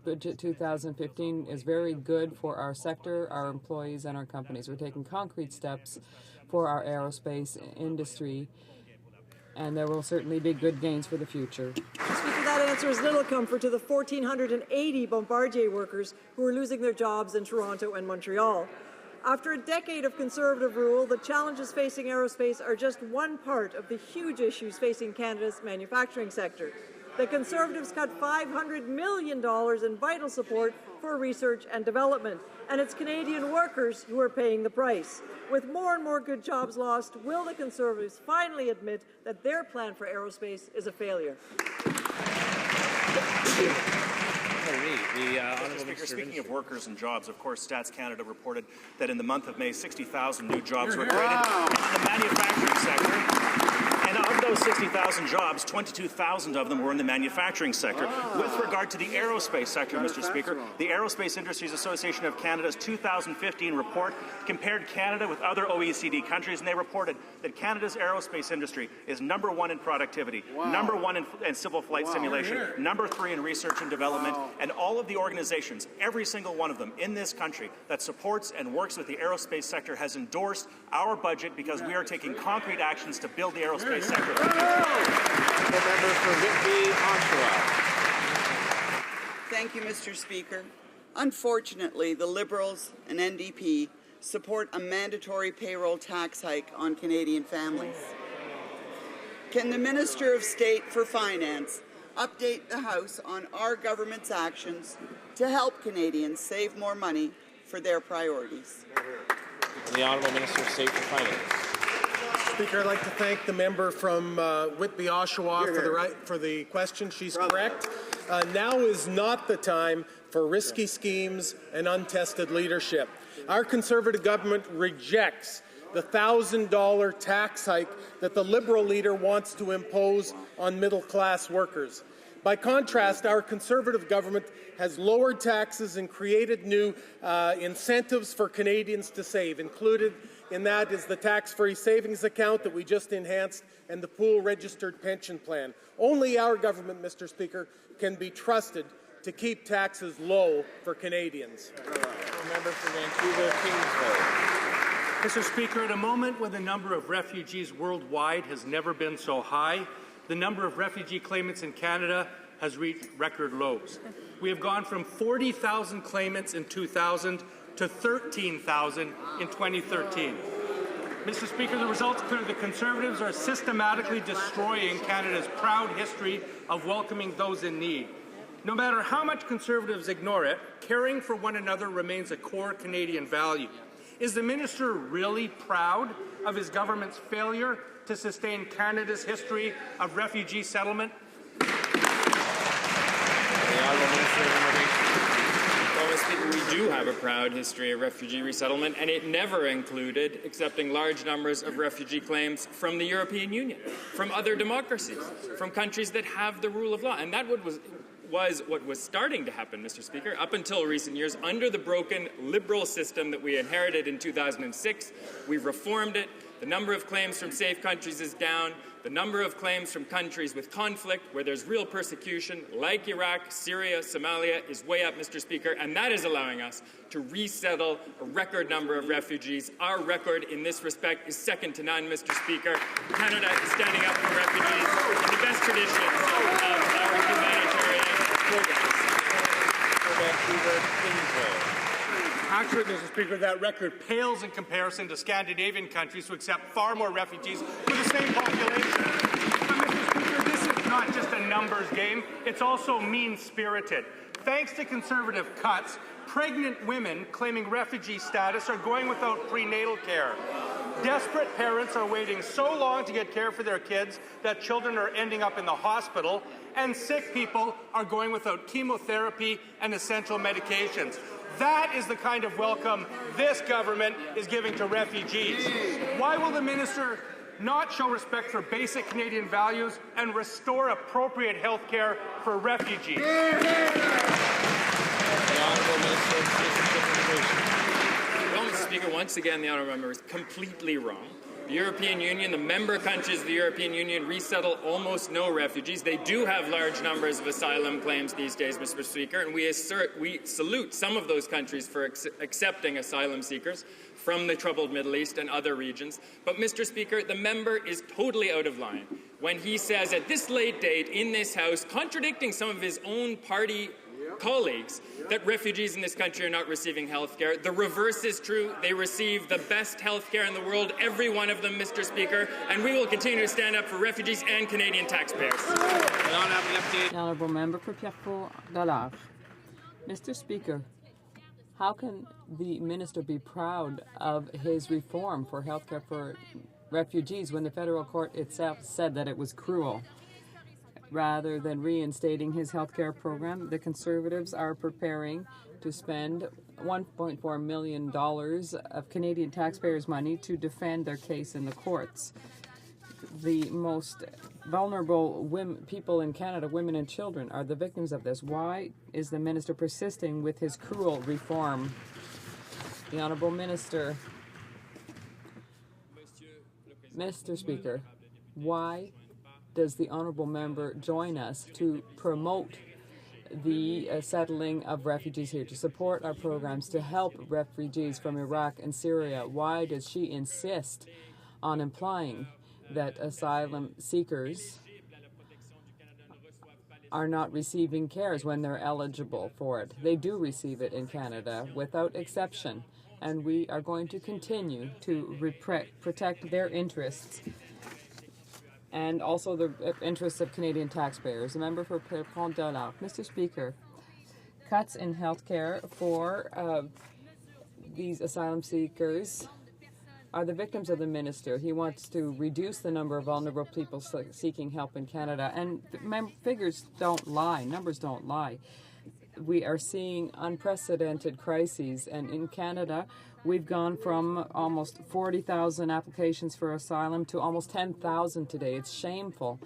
Budget 2015 is very good for our sector, our employees, and our companies. We're taking concrete steps for our aerospace industry, and there will certainly be good gains for the future.
Speaker, that answer is little comfort to the 1,480 Bombardier workers who are losing their jobs in Toronto and Montreal. After a decade of Conservative rule, the challenges facing aerospace are just one part of the huge issues facing Canada's manufacturing sector. The Conservatives cut $500 million in vital support for research and development, and it's Canadian workers who are paying the price. With more and more good jobs lost, will the Conservatives finally admit that their plan for aerospace is a failure?
Mr. Speaker, speaking of workers and jobs, of course, Stats Canada reported that in the month of May, 60,000 new jobs were created in the manufacturing sector. And of those 60,000 jobs, 22,000 of them were in the manufacturing sector. With regard to the aerospace sector, Mr. Speaker, the Aerospace Industries Association of Canada's 2015 report compared Canada with other OECD countries, and they reported that Canada's aerospace industry is number one in productivity, number one in civil flight simulation, number 3 in research and development, and all of the organizations, every single one of them in this country that supports and works with the aerospace sector has endorsed our budget because we are taking concrete actions to build the aerospace sector.
The member for Whitby, Oshawa.
Thank you, Mr. Speaker. Unfortunately, the Liberals and NDP support a mandatory payroll tax hike on Canadian families. Can the Minister of State for Finance update the House on our government's actions to help Canadians save more money for their priorities?
The Honourable Minister of State for Finance.
Speaker, I'd like to thank the member from Whitby, Oshawa for the question. She's correct. Now is not the time for risky schemes and untested leadership. Our Conservative government rejects the $1,000 tax hike that the Liberal leader wants to impose on middle-class workers. By contrast, our Conservative government has lowered taxes and created new incentives for Canadians to save. Included in that is the tax-free savings account that we just enhanced and the pool-registered pension plan. Only our government, Mr. Speaker, can be trusted to keep taxes low for Canadians.
Member for Vancouver, Kingsville.
Mr. Speaker, at a moment when the number of refugees worldwide has never been so high, the number of refugee claimants in Canada has reached record lows. We have gone from 40,000 claimants in 2000 to 13,000 in 2013. Mr. Speaker, the results clear. The Conservatives are systematically destroying Canada's proud history of welcoming those in need. No matter how much Conservatives ignore it, caring for one another remains a core Canadian value. Is the minister really proud of his government's failure to sustain Canada's history of refugee settlement?
The Honourable Minister of Immigration.
Well, Mr. Speaker, we do have a proud history of refugee resettlement, and it never included accepting large numbers of refugee claims from the European Union, from other democracies, from countries that have the rule of law. And that was what was starting to happen, Mr. Speaker, up until recent years. Under the broken Liberal system that we inherited in 2006, we've reformed it. The number of claims from safe countries is down. The number of claims from countries with conflict, where there's real persecution, like Iraq, Syria, Somalia, is way up, Mr. Speaker, and that is allowing us to resettle a record number of refugees. Our record in this respect is second to none, Mr. Speaker. Canada is standing up for refugees in the best traditions of our humanitarian programs.
Actually, Mr. Speaker, that record pales in comparison to Scandinavian countries who accept far more refugees for the same population. But, Mr. Speaker, this is not just a numbers game, it's also mean-spirited. Thanks to Conservative cuts, pregnant women claiming refugee status are going without prenatal care. Desperate parents are waiting so long to get care for their kids that children are ending up in the hospital, and sick people are going without chemotherapy and essential medications. That is the kind of welcome this government is giving to refugees. Why will the minister not show respect for basic Canadian values and restore appropriate health care for refugees?
The Honourable Minister of Citizenship and Immigration.
Well, Mr. Speaker, once again, the Honourable Member is completely wrong. The European Union, the member countries of the European Union, resettle almost no refugees. They do have large numbers of asylum claims these days, Mr. Speaker, and we salute some of those countries for accepting asylum seekers from the troubled Middle East and other regions. But, Mr. Speaker, the member is totally out of line when he says at this late date in this House, contradicting some of his own party colleagues that refugees in this country are not receiving health care. The reverse is true. They receive the best health care in the world, every one of them, Mr. Speaker, and we will continue to stand up for refugees and Canadian taxpayers.
The Honourable Member for Pierrepont-Dollard. Mr. Speaker, how can the minister be proud of his reform for health care for refugees when the federal court itself said that it was cruel? Rather than reinstating his health care program, the Conservatives are preparing to spend $1.4 million of Canadian taxpayers' money to defend their case in the courts. The most vulnerable people in Canada, women and children, are the victims of this. Why is the minister persisting with his cruel reform? The Honourable Minister. Mr. Speaker, why does the Honourable Member join us to promote the settling of refugees here, to support our programs to help refugees from Iraq and Syria? Why does she insist on implying that asylum seekers are not receiving cares when they're eligible for it? They do receive it in Canada without exception, and we are going to continue to protect their interests and also the interests of Canadian taxpayers. The member for Pierrepont-Dollard. Mr. Speaker, cuts in health care for these asylum seekers are the victims of the minister. He wants to reduce the number of vulnerable people seeking help in Canada. And figures don't lie. Numbers don't lie. We are seeing unprecedented crises. And in Canada, we've gone from almost 40,000 applications for asylum to almost 10,000 today. It's shameful.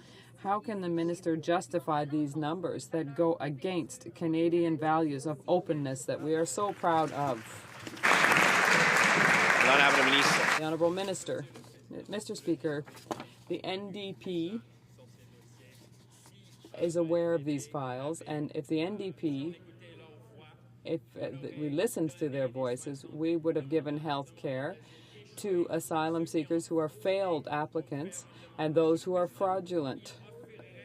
How can the minister justify these numbers that go against Canadian values of openness that we are so proud of? The Honourable Minister. Mr. Speaker, the NDP is aware of these files, and if the NDP, if we listened to their voices, we would have given health care to asylum seekers who are failed applicants and those who are fraudulent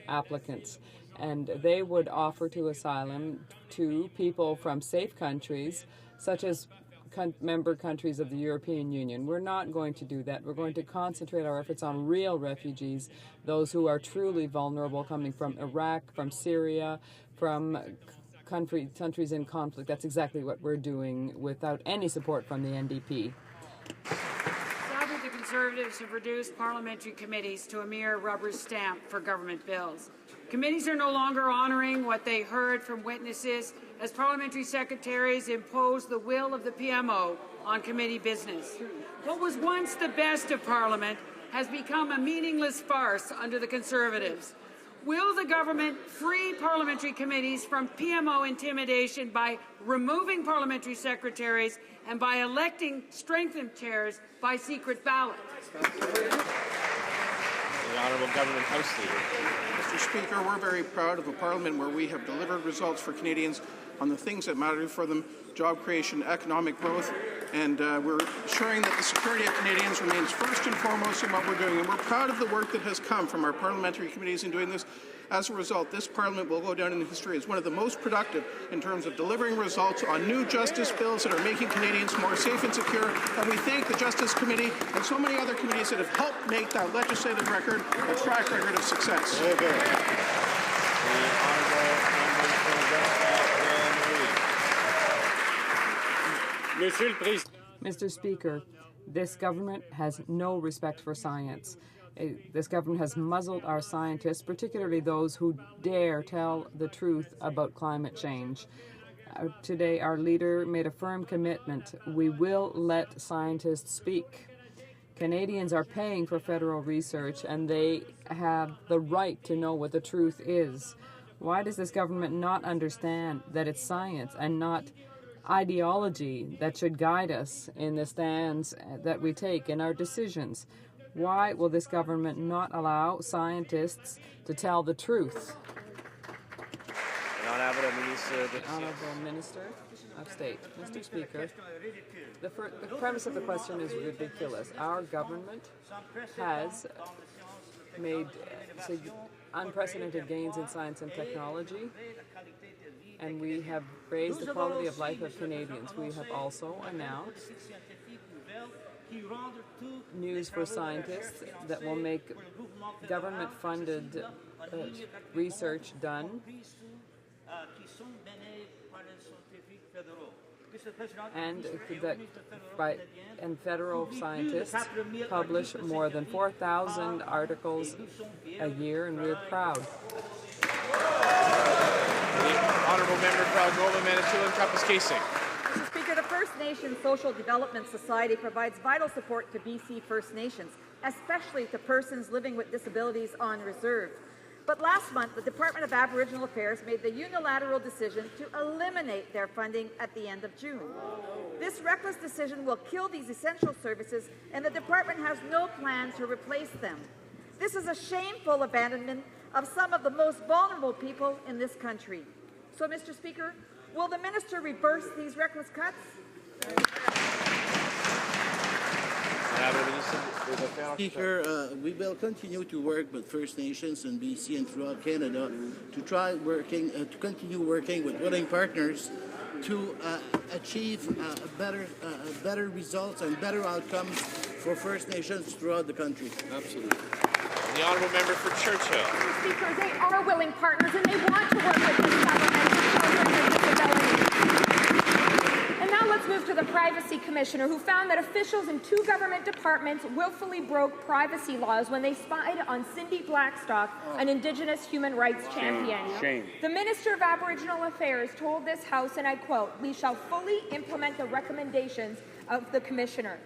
applicants. And they would offer to asylum to people from safe countries, such as member countries of the European Union. We're not going to do that. We're going to concentrate our efforts on real refugees, those who are truly vulnerable, coming from Iraq, from Syria, from countries in conflict. That's exactly what we're doing without any support from the NDP.
Sadly, the Conservatives have reduced parliamentary committees to a mere rubber stamp for government bills. Committees are no longer honouring what they heard from witnesses as parliamentary secretaries impose the will of the PMO on committee business. What was once the best of Parliament has become a meaningless farce under the Conservatives. Will the government free parliamentary committees from PMO intimidation by removing parliamentary secretaries and by electing strengthened chairs by secret ballot?
The Honourable Government House Leader.
Mr. Speaker, we're very proud of a parliament where we have delivered results for Canadians on the things that matter for them: job creation, economic growth, and we're ensuring that the security of Canadians remains first and foremost in what we're doing. And we're proud of the work that has come from our parliamentary committees in doing this. As a result, this Parliament will go down in history as one of the most productive in terms of delivering results on new justice bills that are making Canadians more safe and secure. And we thank the Justice Committee and so many other committees that have helped make that legislative record a track record of success.
Mr. Speaker, this government has no respect for science. This government has muzzled our scientists, particularly those who dare tell the truth about climate change. Today, our leader made a firm commitment. We will let scientists speak. Canadians are paying for federal research, and they have the right to know what the truth is. Why does this government not understand that it's science and not ideology that should guide us in the stands that we take in our decisions? Why will this government not allow scientists to tell the truth? The Honourable Minister of State. Mr. Speaker, the premise of the question is ridiculous. Our government has made unprecedented gains in science and technology, and we have raised the quality of life of Canadians. We have also announced News for Scientists that will make government-funded research done, and federal scientists publish more than 4,000 articles a year, and we're proud.
The honourable member for Algoma, Manitoulin, Kapuskasing.
Mr. Speaker, the First Nations Social Development Society provides vital support to BC First Nations, especially to persons living with disabilities on reserve. But last month, the Department of Aboriginal Affairs made the unilateral decision to eliminate their funding at the end of June. This reckless decision will kill these essential services, and the department has no plan to replace them. This is a shameful abandonment of some of the most vulnerable people in this country. So, Mr. Speaker, will the minister reverse these reckless cuts?
Speaker, we will continue to work with First Nations in BC and throughout Canada to try working, to continue working with willing partners to achieve better results and better outcomes for First Nations throughout the country.
Absolutely. The honourable member for Churchill.
Mr. Speaker, they are willing partners and they want to work with this government for children with disabilities. And now let's move to the Privacy Commissioner, who found that officials in 2 government departments willfully broke privacy laws when they spied on Cindy Blackstock, an Indigenous human rights champion.
Shame.
The Minister of Aboriginal Affairs told this House, and I quote, "We shall fully implement the recommendations of the Commissioner."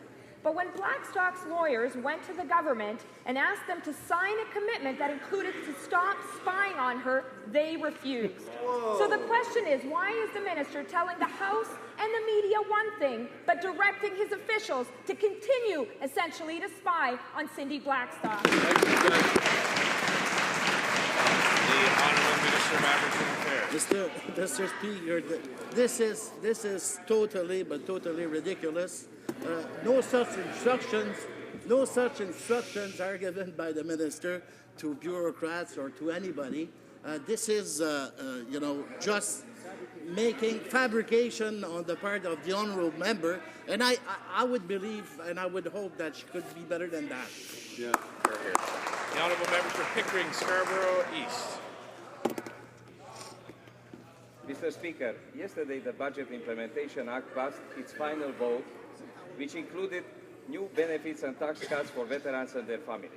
But when Blackstock's lawyers went to the government and asked them to sign a commitment that included to stop spying on her, they refused. So the question is, why is the minister telling the House and the media one thing, but directing his officials to continue, essentially, to spy on Cindy Blackstock?
The Honourable Minister of Aboriginal Affairs.
Mr. Speaker, this is totally, but totally ridiculous. No such instructions are given by the minister to bureaucrats or to anybody. This is, just making fabrication on the part of the honourable member, and I would believe and I would hope that she could be better than that.
Yeah. The honourable member for Pickering, Scarborough East.
Mr. Speaker, yesterday the Budget Implementation Act passed its final vote, which included new benefits and tax cuts for veterans and their families.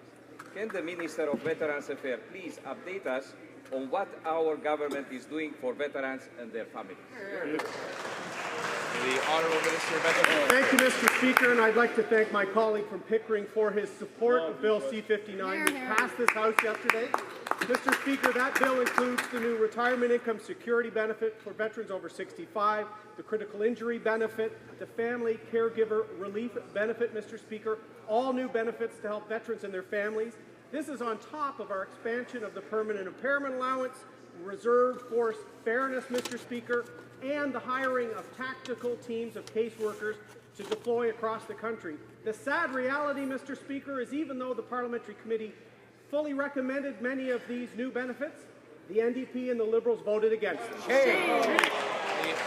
Can the Minister of Veterans Affairs please update us on what our government is doing for veterans and their families?
The Honourable Minister of Veterans.
Thank you, Mr. Speaker, and I'd like to thank my colleague from Pickering for his support of Bill C-59, which passed this House yesterday. Mr. Speaker, that bill includes the new retirement income security benefit for veterans over 65, the critical injury benefit, the family caregiver relief benefit, Mr. Speaker, all new benefits to help veterans and their families. This is on top of our expansion of the permanent impairment allowance, reserve force fairness, Mr. Speaker, and the hiring of tactical teams of caseworkers to deploy across the country. The sad reality, Mr. Speaker, is even though the Parliamentary Committee fully recommended many of these new benefits, the NDP and the Liberals voted against them.
The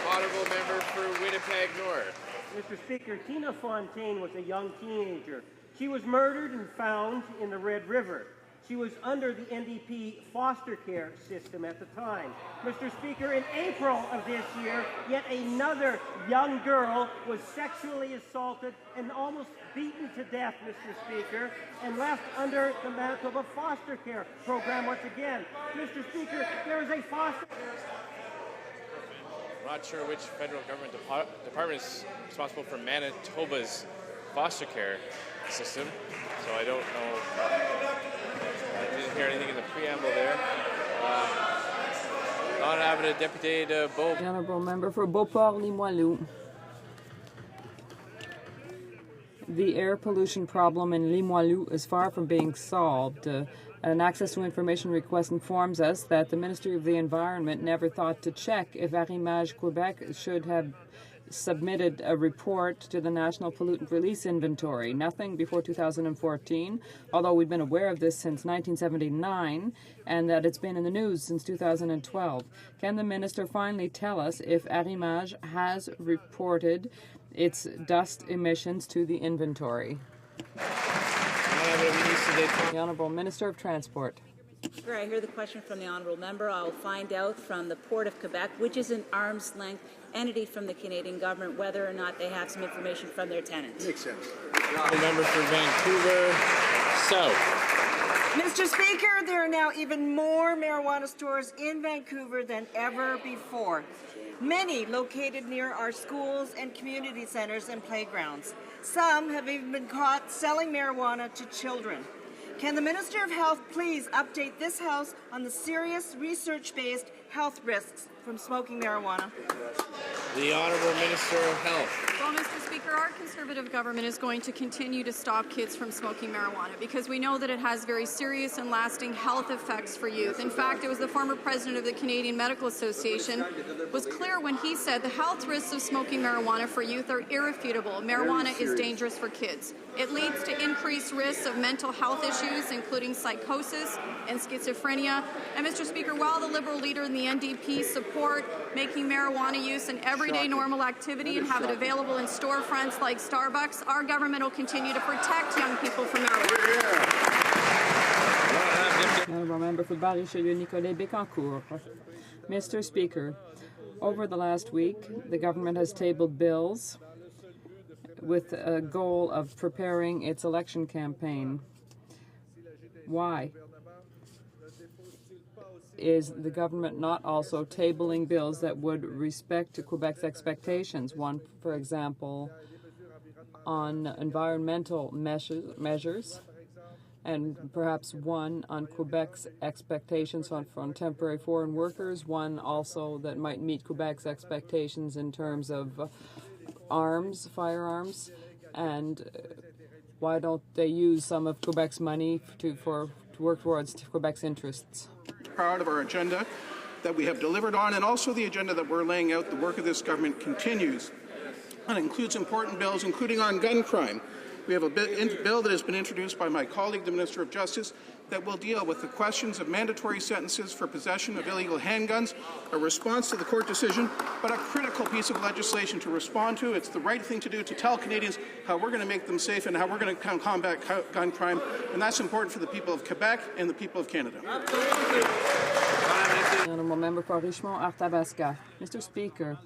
honourable member for Winnipeg North.
Mr. Speaker, Tina Fontaine was a young teenager. She was murdered and found in the Red River. She was under the NDP foster care system at the time. Mr. Speaker, in April of this year, yet another young girl was sexually assaulted and almost beaten to death, Mr. Speaker, and left under the mantle of a foster care program once again. Mr. Speaker, there is a foster...
I'm not sure which federal government department is responsible for Manitoba's foster care system, so I don't know. I didn't hear anything in the preamble there. Honourable Deputy de Beau.
The Honourable Member for Beauport-Limoilou. The air pollution problem in Limoilou is far from being solved. An Access to Information request informs us that the Ministry of the Environment never thought to check if Arrimage Quebec should have submitted a report to the National Pollutant Release Inventory. Nothing before 2014, although we've been aware of this since 1979 and that it's been in the news since 2012. Can the minister finally tell us if Arrimage has reported its dust emissions to the inventory? The Honourable Minister of Transport.
Speaker, I hear the question from the honourable member. I'll find out from the Port of Quebec, which is an arm's length entity from the Canadian government, whether or not they have some information from their tenants.
Makes sense. The member for Vancouver South.
Mr. Speaker, there are now even more marijuana stores in Vancouver than ever before, many located near our schools and community centres and playgrounds. Some have even been caught selling marijuana to children. Can the Minister of Health please update this House on the serious research-based health risks from smoking marijuana?
The Honourable Minister of Health.
Well, Mr. Speaker, our Conservative government is going to continue to stop kids from smoking marijuana because we know that it has very serious and lasting health effects for youth. In fact, it was the former president of the Canadian Medical Association was clear when he said the health risks of smoking marijuana for youth are irrefutable. Marijuana is dangerous for kids. It leads to increased risks of mental health issues, including psychosis and schizophrenia. And, Mr. Speaker, while the Liberal leader and the NDP support making marijuana use an everyday normal activity and have it available in storefronts like Starbucks, our government will continue to protect young people from marijuana.
Honourable Member for Bar-Richelieu, Nicolas Bécancourt. Mr. Speaker, over the last week, the government has tabled bills with a goal of preparing its election campaign. Why is the government not also tabling bills that would respect Quebec's expectations? One, for example, on environmental measures, and perhaps one on Quebec's expectations on temporary foreign workers, one also that might meet Quebec's expectations in terms of firearms, and why don't they use some of Quebec's money to work towards Quebec's interests?
Proud of our agenda that we have delivered on, and also the agenda that we're laying out. The work of this government continues and includes important bills, including on gun crime. We have a bill that has been introduced by my colleague, the Minister of Justice, that will deal with the questions of mandatory sentences for possession of illegal handguns, a response to the court decision, but a critical piece of legislation to respond to. It's the right thing to do to tell Canadians how we're going to make them safe and how we're going to combat gun crime, and that's important for the people of Quebec and the people of Canada.
Honourable Member for Richmond-Arthabasca. Mr. Speaker,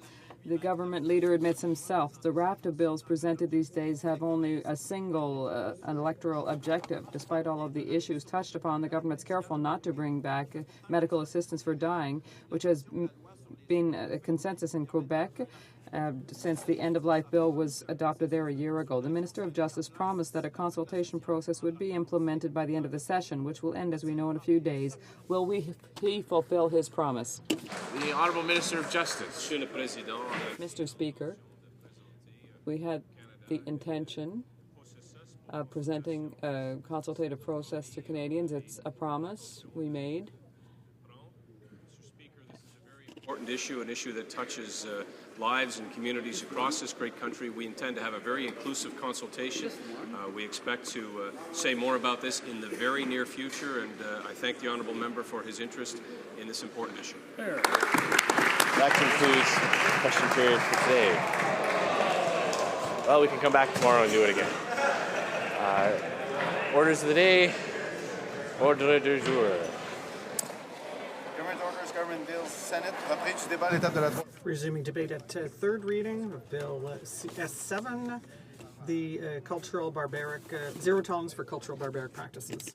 the government leader admits himself the raft of bills presented these days have only a single electoral objective. Despite all of the issues touched upon, the government's careful not to bring back medical assistance for dying, which has been a consensus in Quebec since the end-of-life bill was adopted there a year ago. The Minister of Justice promised that a consultation process would be implemented by the end of the session, which will end, as we know, in a few days. Will he fulfill his promise?
The Honourable Minister of Justice.
Mr. Speaker, we had the intention of presenting a consultative process to Canadians. It's a promise we made.
Important issue, an issue that touches lives and communities across this great country. We intend to have a very inclusive consultation. We expect to say more about this in the very near future, and I thank the honourable member for his interest in this important issue.
That concludes the question period for today. Well, we can come back tomorrow and do it again. Orders of the day. Ordre du jour.
Resuming debate at third reading of Bill S7, the cultural barbaric, zero tolerance for cultural barbaric practices.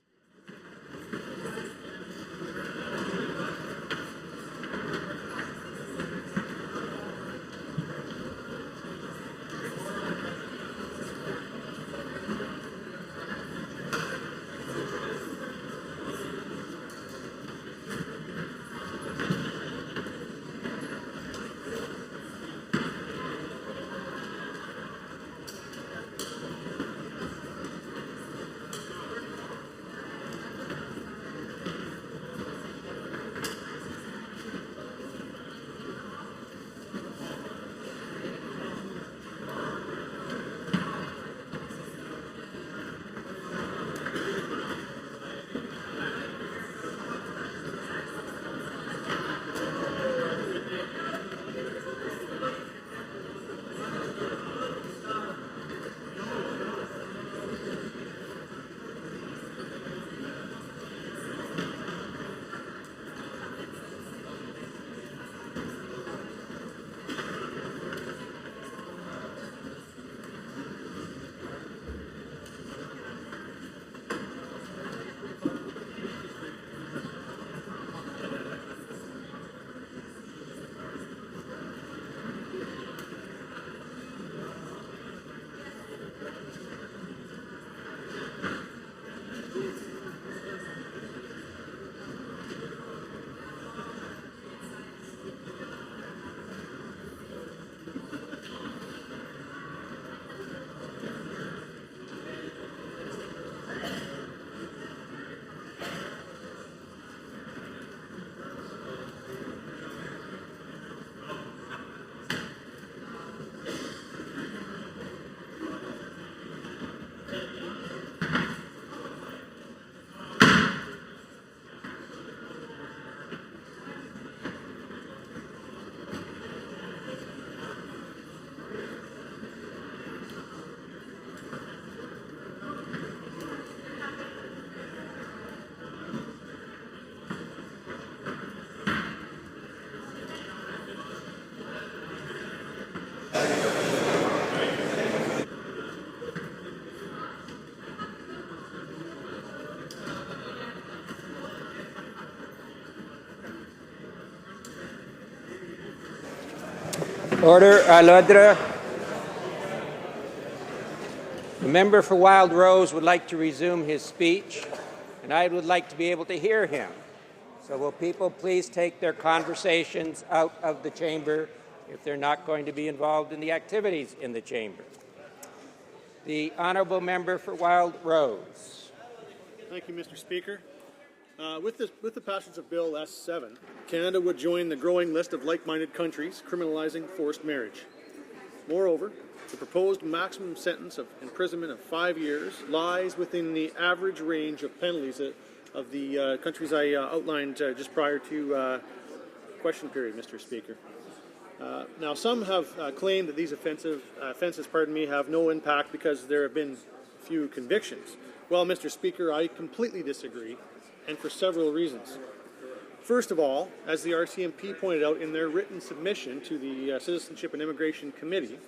Order. L'ordre. The member for Wild Rose would like to resume his speech, and I would like to be able to hear him. So will people please take their conversations out of the chamber if they're not going to be involved in the activities in the chamber? The honourable member for Wild Rose.
Thank you, Mr. Speaker. With the passage of Bill S7, Canada would join the growing list of like-minded countries criminalizing forced marriage. Moreover, the proposed maximum sentence of imprisonment of 5 years lies within the average range of penalties of the countries I outlined just prior to question period, Mr. Speaker. Now, some have claimed that these offenses have no impact because there have been few convictions. Well, Mr. Speaker, I completely disagree, and for several reasons. First of all, as the RCMP pointed out in their written submission to the Citizenship and Immigration Committee,